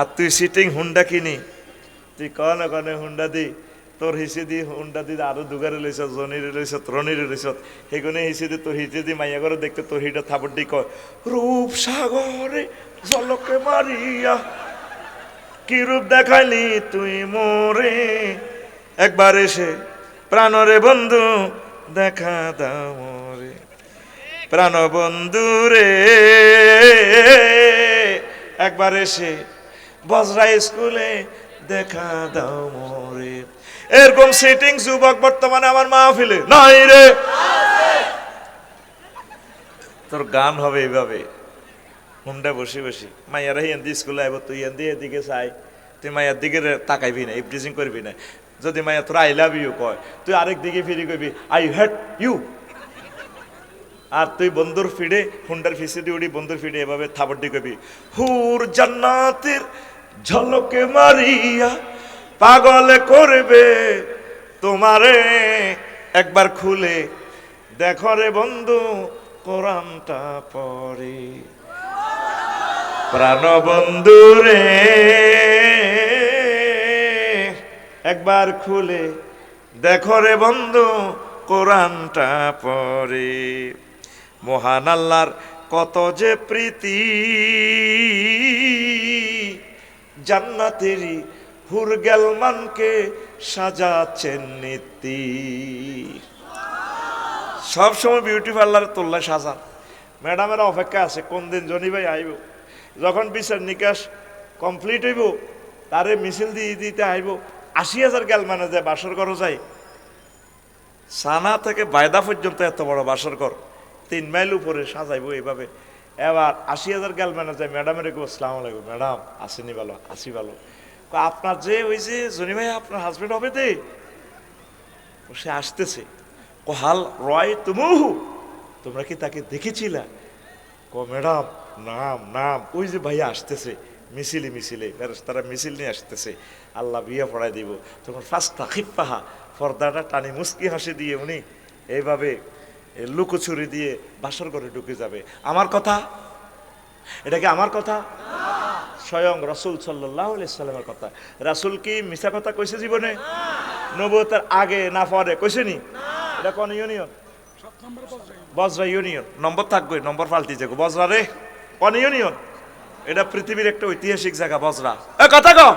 আর তুই sitting Honda কিনি তুই কনে কনে হুন্ডা দি তোর হিসে দি হুন্ডা দি আরো দুগারে লইছ জনিরে লইছ রনিরে লইছ সেগুনে হিসে দি তোর হিসে দি মাইয়া করে দেখতে তোর হিটা থাপড় দি কয় রূপ সাগরে জলকে মারিয়া কি রূপ দেখাইলি তুই মোরে একবার এসে প্রাণরে বন্ধু দেখা দাও মোরে প্রাণ বন্ধু রে একবার এসে বজরা স্কুলে দেখা দাও মোরে। এরকম সিটিং যুবক বর্তমানে আমার মাহফিলে নাই রে। তোর গান হবে এইভাবে হুন্ডা বসে বসে মাইয়ারা হিন্দি স্কুলে আইব তুই হিন্দি এদিকে চাই তুই মাইয়ার দিকে তাকাইবি না ইফটিজিং করবি না। যদি মাইয়া তোর আই লাভ ইউ কয় তুই আরেক দিকে ফিরি কইবি আই হেট ইউ। আর তুই বন্ধুর ফিডে হুন্ডার ফিসে দিয়ে উড়ি বন্ধুর ফিডে এভাবে থাবড়ি কবি হুর জান্নাতের ঝলকে মারিয়া পাগল করবে তোমারে একবার খুলে দেখো রে বন্ধু কোরআনটা পড়ে প্রাণ বন্ধু রে একবার খুলে দেখো রে বন্ধু কোরআনটা পড়ে। মহান আল্লাহর কত যে প্রীতি জান্নাতেরই হুরগেলমানকে সাজাচ্ছেন নীতি। সবসময় বিউটি পার্লার তোল্লা সাজান ম্যাডামেরা অপেক্ষা আছে কোন দিন জনি ভাই আইব যখন বিচার নিকাশ কমপ্লিট হইব তারে মিছিল দিয়ে দিতে আইব ৮০,০০০ গেলমানে যায় বাসর ঘর যায় সানা থেকে বায়দা পর্যন্ত এত বড় বাসর ঘর ৩ মাইল উপরে সাজাইবো এইভাবে। এবার ৮০,০০০ গেলমানে যায় ম্যাডামের কেউ আসসালামু আলাইকুম ম্যাডাম আসেনি ভালো আসি ভালো আপনার যে ওই যে জনি ভাই আপনার হাজবেন্ড হবে দে সে আসতেছে হাল রয় তুমুহু তোমরা কি তাকে দেখেছিলা ম্যাডাম নাম নাম ওই যে ভাইয়া আসতেছে মিছিলে মিছিলে তারা মিছিল নিয়ে আসতেছে আল্লাহ বিয়ে পড়াই দিব তখন ফার্স্ট তাকিপ্পাহা পর্দাটা টানি মুস্কি হাসি দিয়ে উনি এইভাবে লুকোছুরি দিয়ে বাসর ঘরে ঢুকে যাবে। আমার কথা এটা কি আমার কথা স্বয়ং রাসূল সাল্লাল্লাহু আলাইহি সাল্লামের কথা। রাসূল কি মিছা কথা কইছে জীবনে নবুয়তের আগে না পরে কইছে নি? এটা কোন ইউনিয়ন? বজরা ইউনিয়ন। নম্বর থাকবে নম্বর পাল্টি যাবো বজরা রে কোন ইউনিয়ন? এটা পৃথিবীর একটা ঐতিহাসিক জায়গা বজরা। কথা কও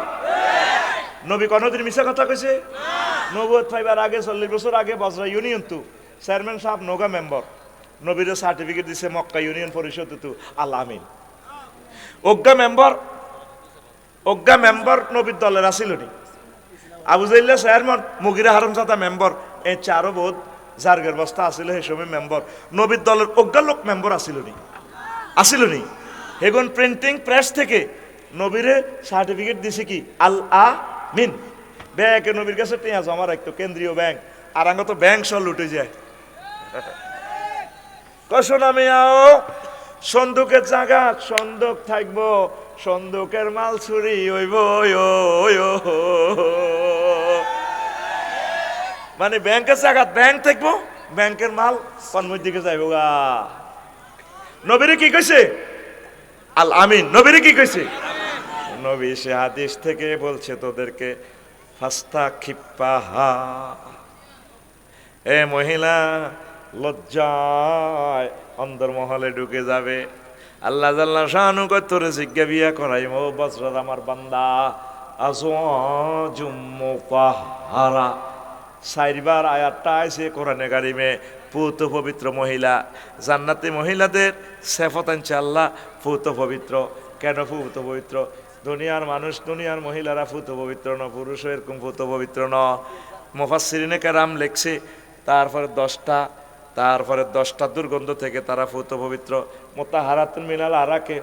নবী কোনদিন মিছা কথা কইছে? নবুয়ত পাইবার আগে ৪০ বছর আগে বজরা ইউনিয়ন তো চেয়ারম্যান সাহেব নোগা মেম্বার নবীর সার্টিফিকেট দিছে মক্কা ইউনিয়ন পরিষদ তো আল আমিন অজ্ঞা মেম্বার নবীর দলের আসিল নি আবু জাইল্লা চেয়ারম্যান মুগিরা হারমজাদা মেম্বার এই চারো বোধ জার্গের বস্তা আসিল সেই সময় মেম্বার নবীর দলের অজ্ঞা লোক মেম্বার আসিল নি এখন প্রিন্টিং প্রেস থেকে নবীরে সার্টিফিকেট দিছে কি আল আমিন ব্যাংকে নবীর কাছে টিয়া জমা রাখতো কেন্দ্রীয় ব্যাংক আর আঙ্গ তো ব্যাংক সব লুটে যায় কখন আমি আও সন্দুকের জায়গা সন্দুক থাকবো সন্দুকের মাল চুরি হইব মানে ব্যাংকের জায়গা ব্যাংক থাকবো ব্যাংকের মাল কনমুর দিকে যাইব গা। নবীরে কি কইছে? আল আমিন। নবীরে কি কইছে? নবী সে হাদিস থেকে বলছে তোদেরকে ফাস্তা খিপ্পাহা এ মহিলা লজ্জায় অন্দরমহলে ঢুকে যাবে। আল্লাহ জাল্লা শানু কয় তোরে জিজ্ঞা বিয়া করাইম ও বজরার আমার বান্দা আজওয়াজুম মুতাহহারা ৪বার আয়াতটা আইছে কোরআনে কারিমে পূত পবিত্র মহিলা জান্নাতি মহিলাদের সেফত আনছে আল্লাহ পূত পবিত্র। কেন পূত পবিত্র? দুনিয়ার মানুষ দুনিয়ার মহিলারা পূত পবিত্র ন পুরুষ এরকম পূত পবিত্র ন মুফাসসিরিনে কেরাম লেখছে তারপরে 10টা দুর্গন্ধ থেকে তারা পূত পবিত্র। মুতাহহারাতুন মিনাল আরাকে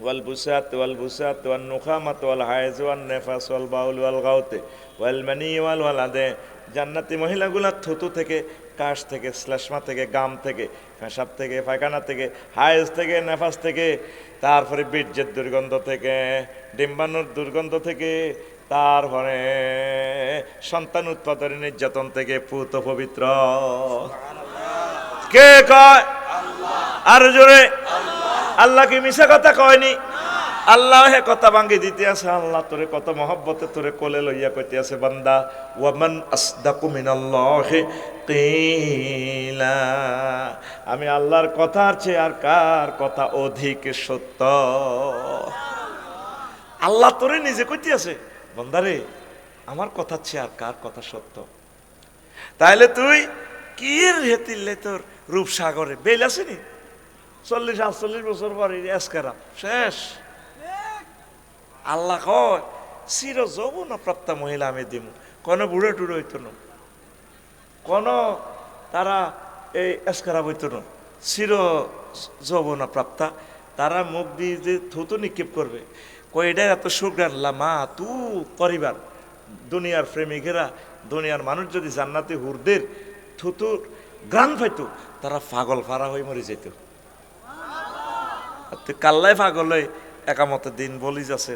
ওয়াল বুসাত ওয়ান নুখামাত ওয়াল হায়জ ওয়ান নেফাস ওয়াল বাউল ওয়াল গাউতে ওয়াল মানি ওয়াল ওয়ালাদে জান্নাতি মহিলাগুলা থুতু থেকে কাশ থেকে শ্লেষ্মা থেকে গাম থেকে পেশাব থেকে পায়খানা থেকে হায়েজ থেকে নেফাস থেকে তারপরে বীর্যের দুর্গন্ধ থেকে ডিম্বাণুর দুর্গন্ধ থেকে তারপরে সন্তান উৎপাদনের নির্যাতন থেকে পূত পবিত্র। কে কয়? আর জোরে আল্লাহ কি মিছা কথা কয়নি? আল্লাহ হে কথা ভাঙ্গি দিতে আছে, আল্লাহ তোরে কত মহব্বতে তোরে কোলে লইয়া কইতে আছে, বান্দা ওয়ামান আসদাকু মিনাল্লাহি কিলা, আমি আল্লাহর কথার চেয়ে আর কার কথা অধিক সত্য। আল্লাহ তোরে নিজে কইতে আছে, বান্দারে আমার কথা চেয়ে আর কার কথা সত্য। তাইলে তুই কি হেতিলে তোর রূপসাগরে বেল আসেনি 40-48 বছর পরে এসকারা শেষ। আল্লাহ কয় চির যৌবন প্রাপ্তা মহিলা আমি দিম, কোন বুড়ো টুড়ো হইতো না, কোন তারা এই এসকারা হইতো না, চির যৌবন প্রাপ্তা। তারা মুখ দিয়ে যে থুতু নিক্ষেপ করবে, কই এটার এত সুগ্রান লামা তু করিবার। দুনিয়ার প্রেমিকেরা, দুনিয়ার মানুষ যদি জান্নাতি হুরদের থুতুর গ্রান পাইতো, তারা পাগল ফারা হয়ে মরে যেত। তুই কাল্লাই পাগল হয়ে একামতের দিন বলি যাচ্ছে,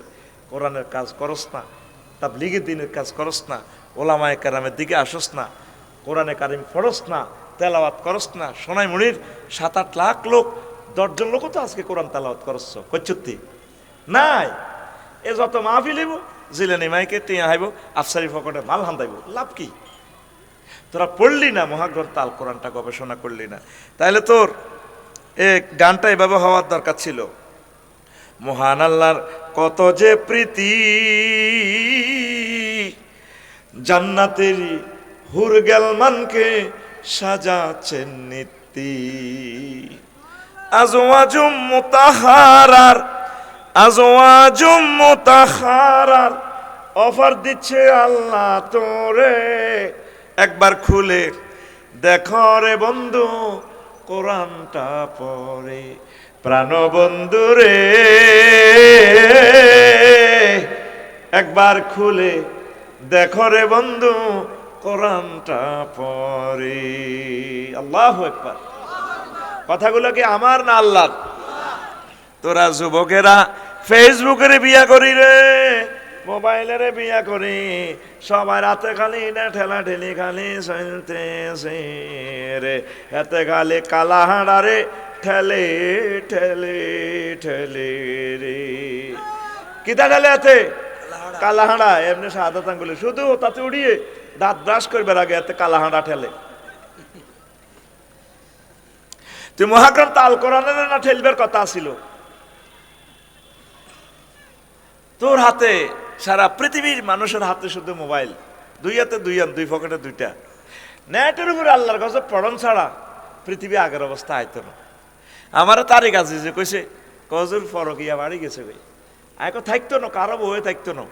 কোরআনের কাজ করস না, তাবলীগের দিনের কাজ করস না, ওলামায়ে কেরামের দিকে আসস না, কোরআনে কারিম পড়স না, তেলাওয়াত করস না। সোনাই মুড়ির 7-8 লাখ লোক, 10 জন লোকও তো আজকে কোরআন তেলাওয়াত করছ কচ্ছুতি নাই। এ যত মাহফিল হইব, জিলেনি মাইকে টিয়া হাইব, আফসারি ফকটে মাল হান্দাইব, লাভ কি? তোরা পড়লি না মহাগ্রন্থ আল কোরআনটা, গবেষণা করলি না। তাইলে তোর এ গানটা এভাবে হওয়ার দরকার ছিল, মহান আল্লাহর কত যে প্রীতি, জান্নাতেরই হুর গেলমানকে সাজাচ্ছেন নীতি, আজওয়াজুম মুতাহারার, আজওয়াজুম মুতাহারার অফার দিচ্ছে আল্লাহ তোরে, একবার খুলে দেখো রে বন্ধু কোরআনটা পড়ে, প্রাণ বন্ধু রে একবার খুলে দেখো রে বন্ধু কোরআনটা পড়ে। আল্লাহু আকবার। কথাগুলো কি আমার না আল্লাহর? তোরা যুবকেরা ফেসবুকের বিয়া করি রে, মোবাইলের বিয়া করি, সবাই রাতে খালি না ঠেলা ঠেলি খালি চলতেছে রে, এতে খালি কালাহাড়া রে ঠেলে ঠেলে ঠেলে রে। কিতা ঠেলে এতে? কালাহাড়া। এমনি সাদা আঙ্গুলে শুধু তাতে উড়িয়ে দাঁত ব্রাশ করবার আগে এতে কালাহাড়া ঠেলে। তুই মহাগ্রন্থ আল কোরআনের না ঠেলবার কথা ছিল? তোর হাতে, সারা পৃথিবীর মানুষের হাতে শুধু মোবাইল, দুই হাতে দুই আন, দুই পকেটে দুইটা। নেটের উপরে আল্লাহর কাছে পড়ন ছাড়া পৃথিবী আগের অবস্থা আইতো না। আমারও তারিখ আছে যে কইছে কজুর ফরকিয়া বাড়ি গেছে ভাই, আয়কো থাকতো না, কারো বয়ে থাকতো না।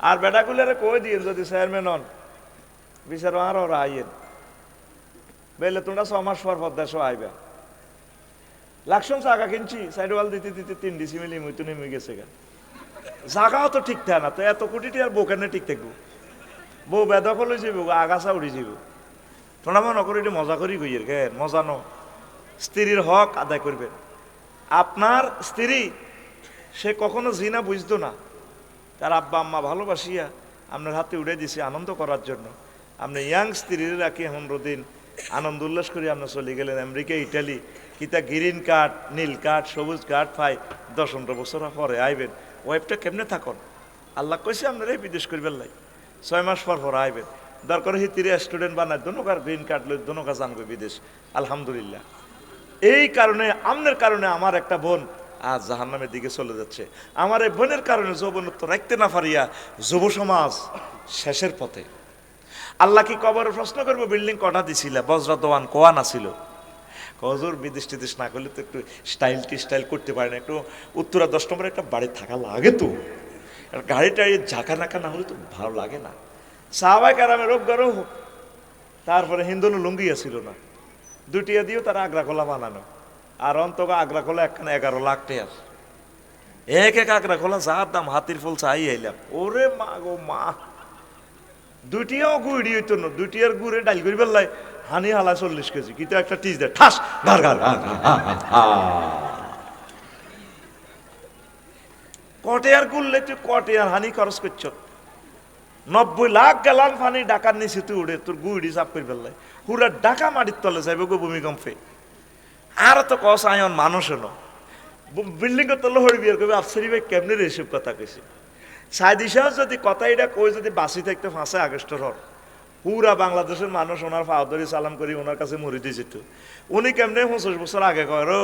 আর বেটাগুলারে কই দিয়ে যদি চেয়ারম্যান হন বিচার আর ওরা আইয়েন বেলে তোমরা 6 মাস পর দেশ আইবা। লাকসম জায়গা কিনছি, সাইড ওয়াল দিতে দিতে 3 ডিসিমিলি মইতো নেমে গেছে গা। জায়গাও তো ঠিক থাকে না, তো এত কোটিটি আর বউ কেন ঠিক থাকবো? বউ বেদখল হয়ে যাব, আগাছা উড়ি যাব। তোমরা মনে করি এটি মজা করি গইয়ের কে মজা ন। স্ত্রীর হক আদায় করবেন। আপনার স্ত্রী সে কখনো জিনা বুঝতো না, তার আব্বা আম্মা ভালোবাসিয়া আপনার হাতে উড়ে দিছে আনন্দ করার জন্য। আপনি ইয়াং স্ত্রীর রাখি 15 দিন আনন্দ উল্লাস করে আপনার চলে গেলেন আমেরিকা, ইটালি, কিতা গ্রিন কার্ড, নীল কার্ড, সবুজ কার্ড পাই 10-15 বছর পরে আইবেন। ওয়াইফটা কেমনে থাকুন? আল্লাহ কইছে আপনারা বিদেশ করবেন লাই, 6 মাস পর আইবেন। দরকার হিতিরে স্টুডেন্ট বানায় দোনোকার গ্রিন কার্ড লই দোনোকা জানবে বিদেশ। আলহামদুলিল্লাহ। এই কারণে আমনের কারণে আমার একটা বোন আজ জাহান্নামের দিকে চলে যাচ্ছে। আমার এই বোনের কারণে যৌবনত্ব রাখতে না পারিয়া যুব সমাজ শেষের পথে। আল্লাহ কি কবরে প্রশ্ন করবো বিল্ডিং কটা দিছিল, বজ্র দোয়ান কোয়া না ছিল? হজুর বিদেশ টিদেশ না করলে তো একটু স্টাইল করতে পারে না, একটু উত্তরা 10 নম্বরে একটা বাড়ি থাকা লাগে তো, গাড়ি টাড়ি ঝাঁকা নাকা না হলে তো ভালো লাগে না। সাহাবায়ে কেরামের রোগ গরো, তারপরে হিন্দুল লুঙ্গি ছিল না, 2টিয়া দিয়েও তারা আগ্রা খোলা বানানো। আর অন্তত আগ্রা খোলা একখানে 11 লাখ টাকা, এক আগ্রা খোলা যার দাম হাতির ফুল চাই আইলাম। ওরে মা গো মা, 2টিয়াও গুড়ি হইতো না, 2টিয়ার গুড়ে ডাল করি বেল্লাই হানি হালা 40 কেজি, কিন্তু একটা টিস দেয় ঠাস ঘর ঘর। কটেয়ার গুললে তুই কটেয়ার হানি খরচ করছ, 90 লাখ গেলান পানি ডাকার নিচে তুই উড়ে তোর গুড়ি চাপ করে ফেললাই, পুরা ডাকা মাটির তলে যাইব গো ভূমিকম্পে। আর তো কস আয়ন মানুষ ন বিল্ডিং এর তলে হড়বি আর কবি আফসারি ভাই কেমনে এসব কথা কইছে। সাইদি সাহেব যদি কথা এটা কই যদি বাঁচি থাকতে 5 আগস্টের হর পুরা বাংলাদেশের মানুষ ওনার ফাউদরি সালাম করি ওনার কাছে মরি দিয়েছে। তো উনি কেমনে 25 বছর আগে কয় রো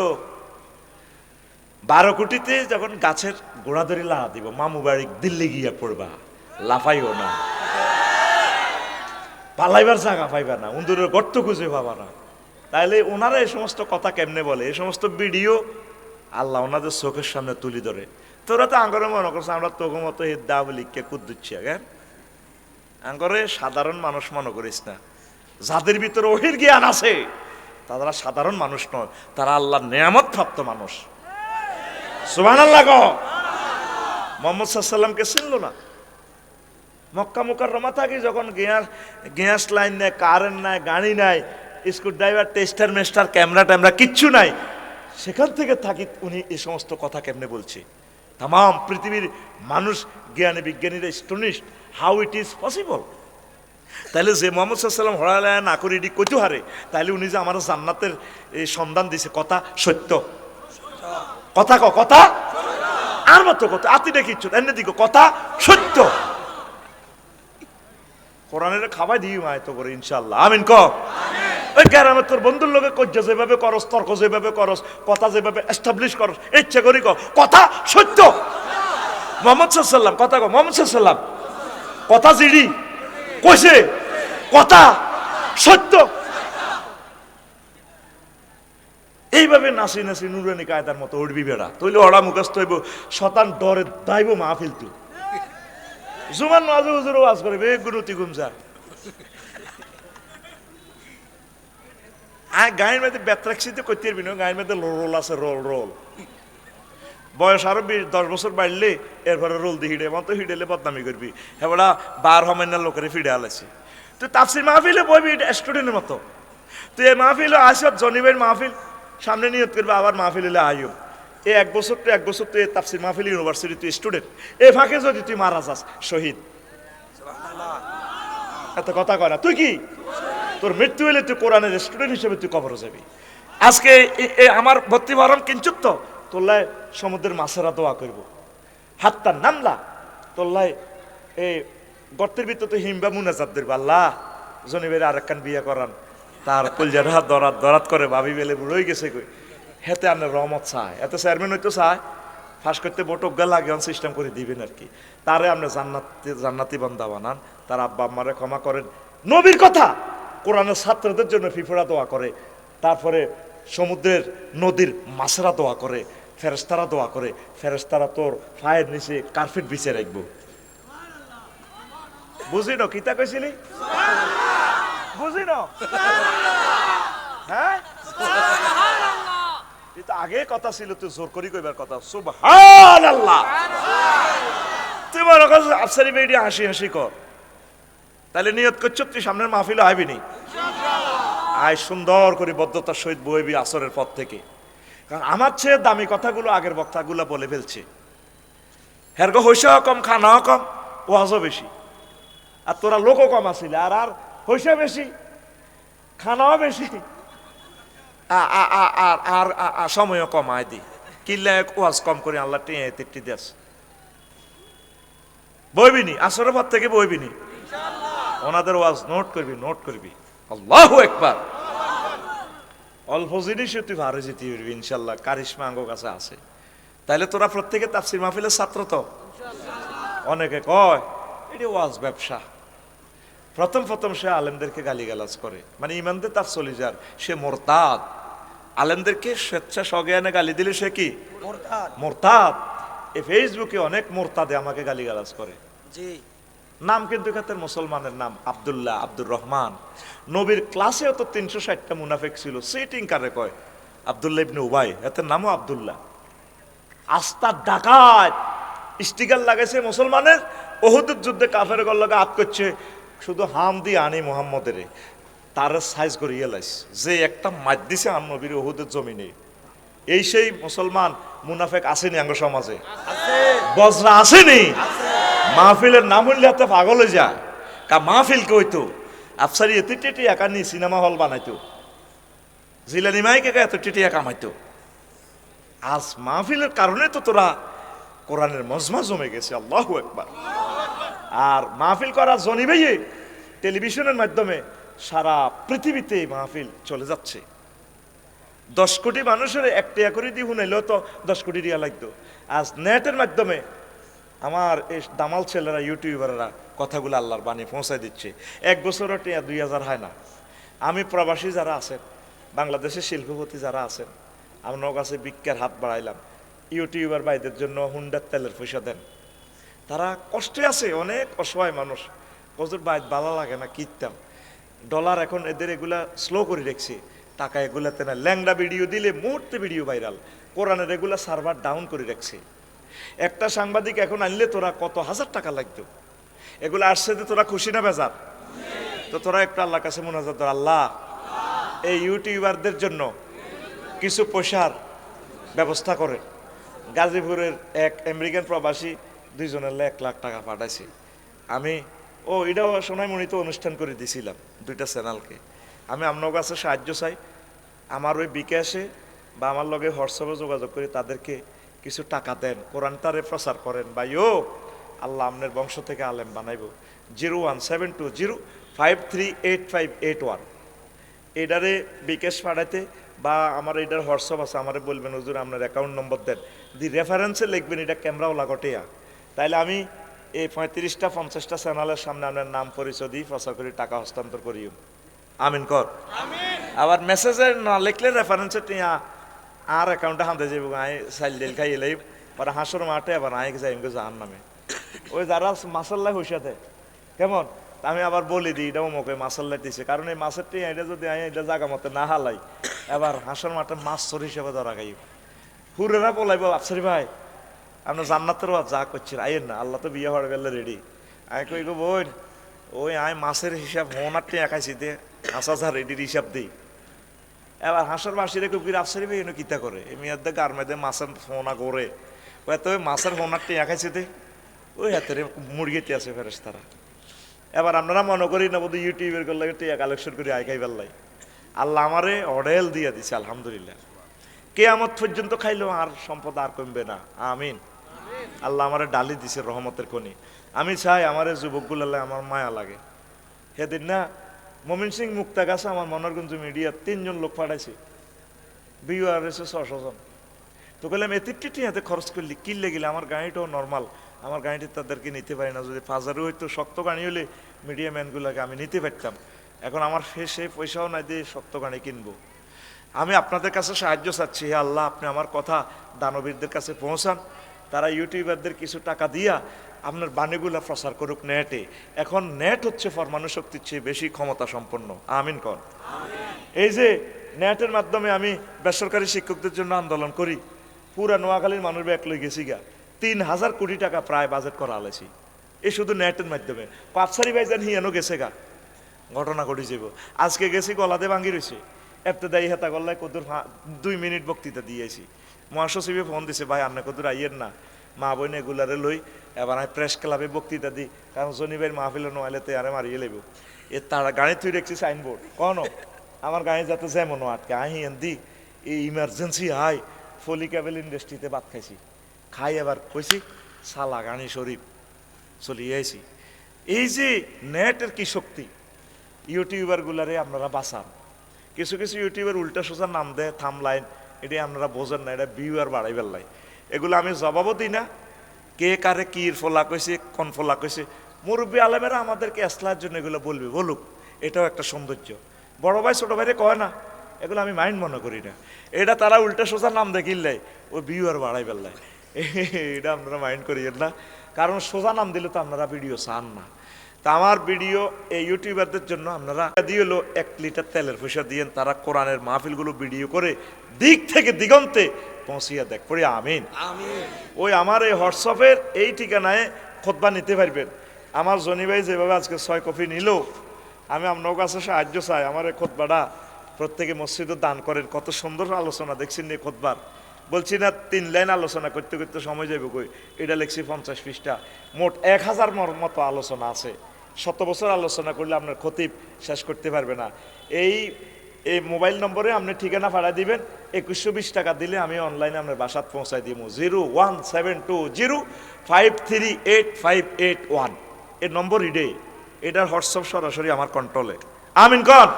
12 কোটিতে যখন গাছের গোড়া ধরে লাড়া দিব মামু বাড়ি দিল্লি গিয়া পড়বা লাফাইও না, পালাইবার জায়গা পাইবা না, উন্দুরের গর্ত খুঁজে পাবা না। তাইলে ওনারা এই সমস্ত কথা কেমনে বলে, এই সমস্ত ভিডিও আল্লাহ ওনাদের চোখের সামনে তুলি ধরে। তোরা তো আঙ্গরে মনে করছে আমরা তোকে মতো হেদ্দা বলি কে কুদ্দুচ্ছি আগে আঙ্গরে সাধারণ মানুষ মনে করিস না। যাদের ভিতরে ওহির জ্ঞান আছে তারা সাধারণ মানুষ নয়, তারা আল্লাহর নেয়ামত প্রাপ্ত মানুষ। সুবহানাল্লাহ গো। মুহাম্মদ সাল্লাল্লাহু আলাইহি ওয়াসাল্লামকে চিনলো না। মক্কা মুকাররমা থাকি যখন গ্যাস লাইন নাই, কারেন্ট নাই, গাড়ি নাই, স্ক্রু ড্রাইভার, টেস্টার মেস্টার, ক্যামেরা ট্যামেরা কিচ্ছু নাই, সেখান থেকে থাকি উনি এই সমস্ত কথা কেমনে বলছে। তাম পৃথিবীর মানুষ জ্ঞানী বিজ্ঞানীরা স্টনিশড হাউ ইট ইজ পসিবল। তাহলে যে মুহাম্মদ সাল্লাল্লাহু আলাইহি ওয়াসাল্লাম হরালায় না করে এটি কইতে হারে, তাহলে উনি যে আমার জান্নাতের এই সন্ধান দিছে কথা সত্য। কথা কথা আর মাত্র কথা আতি দেখিচ্ছ এনে দিকে কথা সত্য। কোরআনের খাবাই দিই মায়তো করে ইনশাআল্লাহ আমিন ক। ওই গ্রামে তোর বন্ধুর লোকে কজ্জা যেভাবে করস, তর্ক যেভাবে করস, কথা যেভাবে এস্টাবলিশ করস, ইচ্ছা করি কথা সত্য। মুহাম্মদ সাল্লাল্লাহু আলাইহি ওয়াসাল্লাম কথা কো, মুহাম্মদ সাল্লাল্লাহু আলাইহি ওয়াসাল্লাম কথা জিডি কইছে কথা সত্য। এইভাবে নাচি নাচি নুরানি কায়দার মতো উঠবি বেড়া, তৈলে হড়া মুখস্থ হইব, শতান ডরে দাইব মাহফিল তু জুমান মাঝে হুজুর ওয়াজ করে বে গুরুতি গুমজা আর গায়ের মধ্যে ব্যাত্রাক্সিতে করতে পারবি না। গায়ের মধ্যে রোল আছে, রোল রোল বয়স আরো 10 বছর বাড়লে এরপরে রোল দিয়ে হিডে মতো হিডেলে বদনামি করবি। এবার বার হমাইনার লোকের ফিডে আলাইছি। তুই তাফসির মাহফিলে বইবি স্টুডেন্টের মতো। তুই এই মাহফিলে আসব জনিবের মাহফিল সামনে নিয়ত করবি, আবার মাহফিল হলে আইব এই 1 বছর তো 1 বছর তুই তাফসির মাহফিল ইউনিভার্সিটি তুই স্টুডেন্ট, এ ফাঁকে যদি তুই মারা যাস শহীদ, এত কথা কয় না। তুই কি তোর মৃত্যু হলে তুই কোরআনের স্টুডেন্ট হিসেবে তুই কবরে যাবি। আজকে আমার ভর্তি ভরণ কিঞ্চুক তো তোল্লায় সমুদ্রের মাছেরা দোয়া করবো, হাতটা নামলা তোল্লায় এই গর্তের ভিতর তো হিমবা মুনাজাত দেব, আল্লাহ জনিবের আরেকখান বিয়ে করান, তার কলজার হাত দরাত দরাত করে ভাবি বেলে বুড়োই গেছে কই হেতে আনে রহমত চায়, এত চেয়ারম্যান হইতো চায় ফাঁস করতে বটক গা লাগে সিস্টেম করে দিবেন আর কি। তারে আপনি জান্নাতি বান্দা বানান, তার আব্বা আম্মারে ক্ষমা করেন। নবীর কথা কোরআনের ছাত্রদের জন্য ফিফড়া দোয়া করে, তারপরে সমুদ্রের নদীর মাছেরা দোয়া করে, ফেরেশতারা দোয়া করে, ফেরেশতারা তোর পায়ের নিচে কার্পেট বিছিয়ে রাখবো। বুঝি ন কিতা কইছিলি, বুঝি ন হ্যাঁ এটা আগে কথা ছিল, তুই জোর করি কইবার কথা। সুবহানাল্লাহ। তুই মনে কর আফসারি বেডি হাসি হাসি কর, তাহলে নিয়ত করছ তুই সামনের মাহফিলে আইবি নি, আয় সুন্দর করে বদ্ধতার সহিত বইবি আসরের পর থেকে। কারণ আমার চেয়ে দামি কথাগুলো আগের বক্তাগুলো বলে ফেলছে। হেরগো হইসাও কম, খানাও কম, ওয়াজও বেশি, আর তোরা লোকও কম আছিল, আর আর হইসা বেশি, খানাও বেশি, আর সময়ও কম আয় দি কিল্লা ওয়াজ কম করে আল্লাহ টেঁ তেটি দেশ বইবি নি, আসরের পর থেকে বইবি নি, ওনাদের ওয়াজ নোট করবি, নোট করবি। আল্লাহু আকবার। অল্প জিনিসে তুই ভালো যেতে পারবি ইনশাল্লাহ, কারিশমা আঙ্গ কাছে আছে। তাইলে তোরা প্রত্যেকে তাফসীর মাহফিলের ছাত্র তো। অনেকে কয় এটি ওয়াজ ব্যবসা। প্রথম সে আলেমদেরকে গালিগালাজ করে, মানে ইমানদের তার চলে যার, সে মোরতাদ। আলেমদেরকে স্বেচ্ছা সজ্ঞানে গালি দিলে সে কি মোরতাদ। এই ফেসবুকে অনেক মোরতাদে আমাকে গালিগালাজ করে, নাম কিন্তু খাতের মুসলমানের নাম আব্দুল্লাহ, আব্দুর রহমান। নবীর ক্লাসেও তো 360টা মুনাফিক ছিল, সিটিং কারে কয় আব্দুল্লাহ ইবনে উবাই, এত নামও আব্দুল্লাহ। আস্তা ডাকাত স্টিকার লাগাইছে মুসলমানের, ওহুদের যুদ্ধে কাফের গল্লকে আপ করছে, শুধু হাম দিয়ে আনি মুহাম্মদের তার সাইজ করে ইয়েলাইস যে একটা মার দিছে আন নবীর ওহুদের জমিনে। এই সেই মুসলমান মুনাফেক আসেনি আঙ্গ সমাজে, বজরা আসেনি। মাহফিলের নাম হইলে হাতে পাগল হয়ে যায়। কা মাহফিল কে হইতো আফসারি এত টেটি একা নিয়ে সিনেমা হল বানাইতো, জিলানি মাইকে এত টেটি কামাইতো। আজ মাহফিলের কারণে তো তোরা কোরআনের মজমা জমে গেছে, আল্লাহু আকবার। আর মাহফিল করা জনিবেই টেলিভিশনের মাধ্যমে সারা পৃথিবীতে মাহফিল চলে যাচ্ছে। 10 কোটি মানুষের 1 টাকা করে দিয়ে শুনাইলেও তো 10 কোটি রিয়া লাগতো। আজ নেটের মাধ্যমে আমার এই দামাল ছেলেরা ইউটিউবাররা কথাগুলো আল্লাহর বাণী পৌঁছায় দিচ্ছে। 1 বছরও টিয়া 2000 হয় না। আমি প্রবাসী যারা আছেন, বাংলাদেশের শিল্পপতি যারা আছেন, আপনার কাছে ভিক্ষার হাত বাড়াইলাম। ইউটিউবার ভাইদের জন্য হুন্ডার তেলের পয়সা দেন। তারা কষ্টে আছে, অনেক অসহায় মানুষ। কজুর বাইত ভালো লাগে না কিনতাম। ডলার এখন এদের এগুলা স্লো করে রেখেছি, টাকা এগুলাতে না। ল্যাংড়া ভিডিও দিলে মুহূর্তে ভিডিও ভাইরাল। কোরআনের এগুলা সার্ভার ডাউন করে রাখছে। একটা সাংবাদিক এখন আনলে তোরা কত হাজার টাকা লাগতো। এগুলো আসছে যে তোরা খুশি না বেজার? তো তোরা একটু আল্লাহর কাছে মুনাজাত কর, আল্লাহ এই ইউটিউবারদের জন্য কিছু পয়সার ব্যবস্থা করে। গাজীপুরের এক আমেরিকান প্রবাসী 2 জনের 1 লাখ টাকা পাঠাইছে। আমি এটাও সোনাইমণিতে অনুষ্ঠান করে দিছিলাম 2টা চ্যানেলকে। আমি আপনার কাছে সাহায্য চাই। আমার ওই বিকাশে বা আমার লগে হোয়াটসঅ্যাপে যোগাযোগ করে তাদেরকে কিছু টাকা দেন, কোরআনটারে প্রচার করেন। ভাইও আল্লাহ আপনার বংশ থেকে আলেম বানাইব। 01720538581 এটারে বিকাশ পাঠাইতে বা আমার এটার হোয়াটসঅ্যাপ আছে, আমারে বলবেন হুজুর আপনার অ্যাকাউন্ট নম্বর দেন, দি রেফারেন্সে লিখবেন এটা ক্যামেরাও লাগটেয়া। তাইলে আমি এই 35টা 50টা চ্যানেলের সামনে আপনার নাম পরিচয় দিই, প্রচার করি, টাকা হস্তান্তর করিও। আমিন কর। আবার মেসেজে না লিখলে রেফারেন্সে টিয়া আর অ্যাকাউন্টে হাতে যাবো, আয় সাইল ডিল খাই এলেই পরে হাঁসর মাঠে আবার আয় যাই যার নামে। ওই যারা মাসাল্লাহ হুইসাতে কেমন আমি আবার বলি দিই এটাও মুখে মাসাল্লাহ দিছে, কারণ এই মাছের টিয়া এটা যদি আয় এটা জায়গা মতো না হালাই এবার হাঁসর মাঠে মাছ চোর হিসেবে ধরা গাই। হুরেরা বলাইব আফসারি ভাই আপনার জান্নাতের যা করছেন আইয়ের না, আল্লাহ তো বিয়ে হওয়ার গেলে রেডি। আয় কই গো বোন ওই আয় মাছের হিসাব হোনার টিয়া খাইছি দে 5,000 রেডির হিসাব দিই। এবার হাঁসের বাসিরে খুব আফসারি ভাই এনে কিতা করে এই মেয়েদের গার মেয়েদে মাছের হোনা করে ওই তো ওই মাছের হোনার টিয়া খাইছে দে ওই হাতের মুরগিতে আছে ফেরেস তারা। এবার আপনারা মনে করি না বোধহয় ইউটিউবের করলে টিয়া কালেকশন করে আয় খাই বেল্লাই। আল্লাহ আমারে অডেল দিয়ে দিছে আলহামদুলিল্লাহ। কেয়ামত পর্যন্ত খাইলেও আর সম্পদ আর কমবে না। আমিন। আল্লাহ আমারে ডালি দিছে রহমতের কোণে। আমি চাই আমার এই যুবকগুলো আমার মায়া লাগে। সেদিন না মমিন সিং মুক্তাগাছা আমার মনোরগঞ্জ মিডিয়া 3 জন লোক পাঠাইছে, ভিউয়ার এসে 600 জন। তো বললাম এতিকটি টিয়াতে খরচ করলি কিনলে গেলে আমার গাড়িটাও নর্মাল, আমার গাড়িটি তাদেরকে নিতে পারি না। যদি 5,000 হইতো শক্ত গাড়ি হলে মিডিয়া ম্যানগুলোকে আমি নিতে পারতাম। এখন আমার সে পয়সাও নাই দিয়ে শক্ত গাড়ি কিনবো। আমি আপনাদের কাছে সাহায্য চাচ্ছি, হে আল্লাহ আপনি আমার কথা দানবীরদের কাছে পৌঁছান, তারা ইউটিউবারদের কিছু টাকা দিয়া আপনার বাণীগুলা প্রচার করুক নেটে। এখন নেট হচ্ছে পরমাণু শক্তির চেয়ে বেশি ক্ষমতা সম্পন্ন। আমিন কর। এই যে নেটের মাধ্যমে আমি বেসরকারি শিক্ষকদের জন্য আন্দোলন করি, পুরা নোয়াখালীর মানুষ ব্যাক লই গেছি গা, 3,000 কোটি টাকা প্রায় বাজেট করা আলেছি এই শুধু নেটের মাধ্যমে। পাপসারি ভাইজান হিয়ানো গেছে গা, ঘটনা ঘটি যাব। আজকে গেছি গলাতে ভাঙ্গি রয়েছে, এফতেদায়ী হেতা গল্লায় কদুর 2 মিনিট বক্তৃতা দিয়েছি। মহাসচিবে ফোন দিছে, ভাই আপনি কদুর আইয়ের না, মা বোন এগুলারে লই এবার আমি প্রেস ক্লাবে বক্তৃতা দিই, কারণ শনিবার মাহফিলে নোয়াইলে তো আরে মারিয়ে লেব। এ তারা গাড়ি তুই রেখছি সাইনবোর্ড কনো আমার গাড়ি যাতে যেমন আটকে আহি দি এই ইমার্জেন্সি হাই ফলি ক্যাবেল ইন্ডাস্ট্রিতে ভাত খাইছি, খাই এবার কইছি সালা গানি শরীফ চলিয়ে আইছি। এই যে নেটের কি শক্তি, ইউটিউবারগুলারে আপনারা বাঁচান। কিছু কিছু ইউটিউবার উল্টা সোজা নাম দেয় থামলাইন, এটাই আপনারা বোঝেন না, এটা ভিউয়ার বাড়াই বেল্লাই। এগুলো আমি জবাবও দিই না, কে কারে কির ফোলা কইছে কোন ফোলা কইছে। মুরব্বী আলেমেরা আমাদেরকে এসলার জন্য এগুলো বলবে, বলুক, এটাও একটা সৌন্দর্য। বড় ভাই ছোট ভাইরে কয় না, এগুলো আমি মাইন্ড মনে করি না। এটা তারা উল্টা সোজা নাম দেখিল্লাই ওই ভিউয়ার বাড়াই বেল্লাই, এটা আপনারা মাইন্ড করিয়েন না, কারণ সোজা নাম দিলে তো আপনারা ভিডিও চান না। তা আমার ভিডিও এই ইউটিউবারদের জন্য আপনারা দিয়ে হলো 1 লিটার তেলের পয়সা দিয়েন, তারা কোরআনের মাহফিলগুলো ভিডিও করে দিক থেকে দিগন্তে পৌঁছিয়ে দেখ পড়ি। আমিন। ওই আমার এই হোয়াটসঅ্যাপের এই ঠিকানায় খুতবা নিতে পারবেন। আমার জনি ভাই যেভাবে আজকে 6 কপি নিল, আমি আপনার কাছে সাহায্য চাই। আমার এই খুতবাটা প্রত্যেকে মসজিদে দান করেন। কত সুন্দর আলোচনা দেখছেন এই খুতবার, বলছি না 3 লাইন আলোচনা করতে করতে সময় যাবে কই, এটা লিখছি 50 পৃষ্ঠা, মোট 1000 মতো আলোচনা আছে। 100 বছর আলোচনা করলে আপনার খতিব শেষ করতে পারবে না। এই এই মোবাইল নম্বরে আপনি ঠিকানা পাঠাই দিবেন, 2120 টাকা দিলে আমি অনলাইনে আপনার বাসাত পৌঁছাই দিব। 01720538581 এই নম্বর ইডে, এটার হোয়াটসঅ্যাপ সরাসরি আমার কন্ট্রোলে। আমিন কন।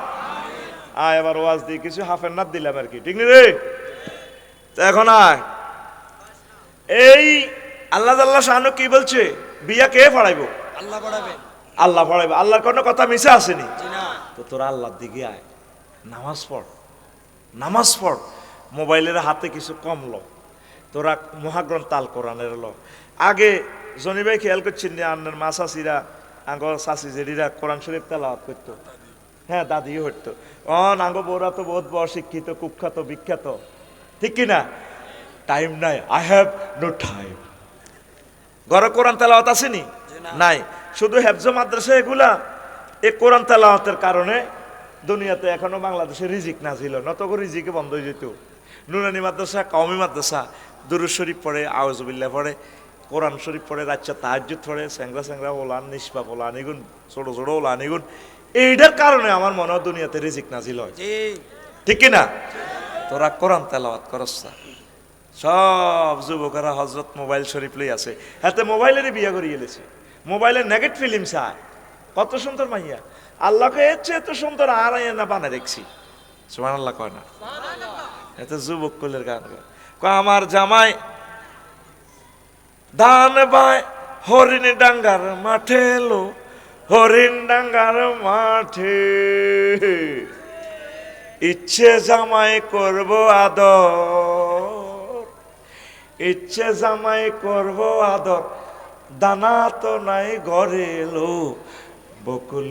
এবার ওয়াজ দিয়ে কিছু হাফের নাথ দিলাম আর কি, ঠিক নি রে? তো এখন এই আল্লাহ শাহানু কি বলছে, বিয়া কে পড়াইবো? আল্লাহ পড়াবে। আল্লাহ পড়াইবো। আল্লাহর কোনো কথা মিশে আসেনি। তো তোরা আল্লাহর দিকে আয়, নামাজ পড়, নামাজ পড়। মোবাইলের হাতে কিছু কমলো, তোরা মহাগ্রন্থ আল কোরআনের লো। আগে জনি ভাই খেয়াল করছেন যে আন্নার মা চাষিরা, আঙ্গর চাষি জেডিরা কোরআন শরীফ তেলাওয়াত করতো। হ্যাঁ, দাদিও হইতো। আঙ্গ বউরা তো বহুত বড় শিক্ষিত, কুখ্যাত, বিখ্যাত, ঠিক কিনা? টাইম নাই, আই হ্যাভ নো টাইম। ঘরে কোরআন তেলাওয়াত আসেনি? নাই। শুধু হেফজ মাদ্রাসা এগুলা, এই কোরআন তেলাওয়াতের কারণে দুনিয়াতে এখনো বাংলাদেশে রিজিক না ছিল, নতগো রিজিকে বন্ধ হয়ে যেত। নুরানি মাদ্রাসা, কওমি মাদ্রাসা, দুরূদ শরীফ পড়ে, আউযুবিল্লাহ পড়ে, কোরআন শরীফ পড়ে, রাচ্চা তাহাজ্জুদ পড়ে, স্যাংরা ওলান, নিষ্পাপ ওলান ইগুন, ছোট ছোট ওলান ইগুন। এইটার কারণে আমার মনে হয় দুনিয়াতে রিজিক নাজিল হয়, ঠিক কিনা? তোরা কোরআন তেলাওয়াত করস না। সব যুবকেরা হজরত মোবাইল শরীফ লই আছে, হাতে মোবাইলেরই বিয়ে করিয়ে গেছে। মোবাইলের নেগেট ফিল্ম চায়, কত সুন্দর মাইয়া, আল্লাহকে এর চেয়ে এত সুন্দর আর না বানা দেখছি। সুবহানাল্লাহ কয় না? এত যুবক কুলের গান কয়, আমার জামাই ধান বায় হরিণ ডাঙ্গার মাঠে লো, হরিণ ডাঙ্গার মাঠে, ইচ্ছে জামাই করব আদর, ইচ্ছে জামাই করব আদর, দানা তো নাই ঘরে এলো, বকুল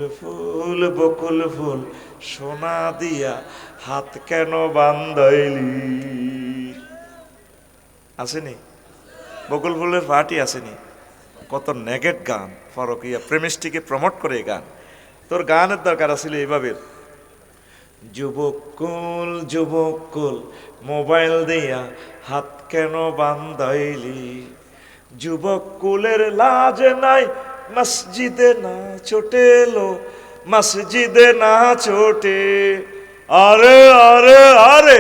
ফুল সোনা দিয়া হাত কেন বান্ধাইলি। আসেনি বকুল ফুলের পার্টি? আসেনি? কত নেগেট গান, ফরকিয়া প্রেমিষ্টিকে প্রমোট করে গান। তোর গানের দরকার আছিল এইভাবে, যুবকুল মোবাইল দিয়া হাত কেন বান্ধাইলি, যুবকুলের লাজ নাই, মসজিদে না ছোটে লো, মসজিদে না ছোটে। আরে আরে আরে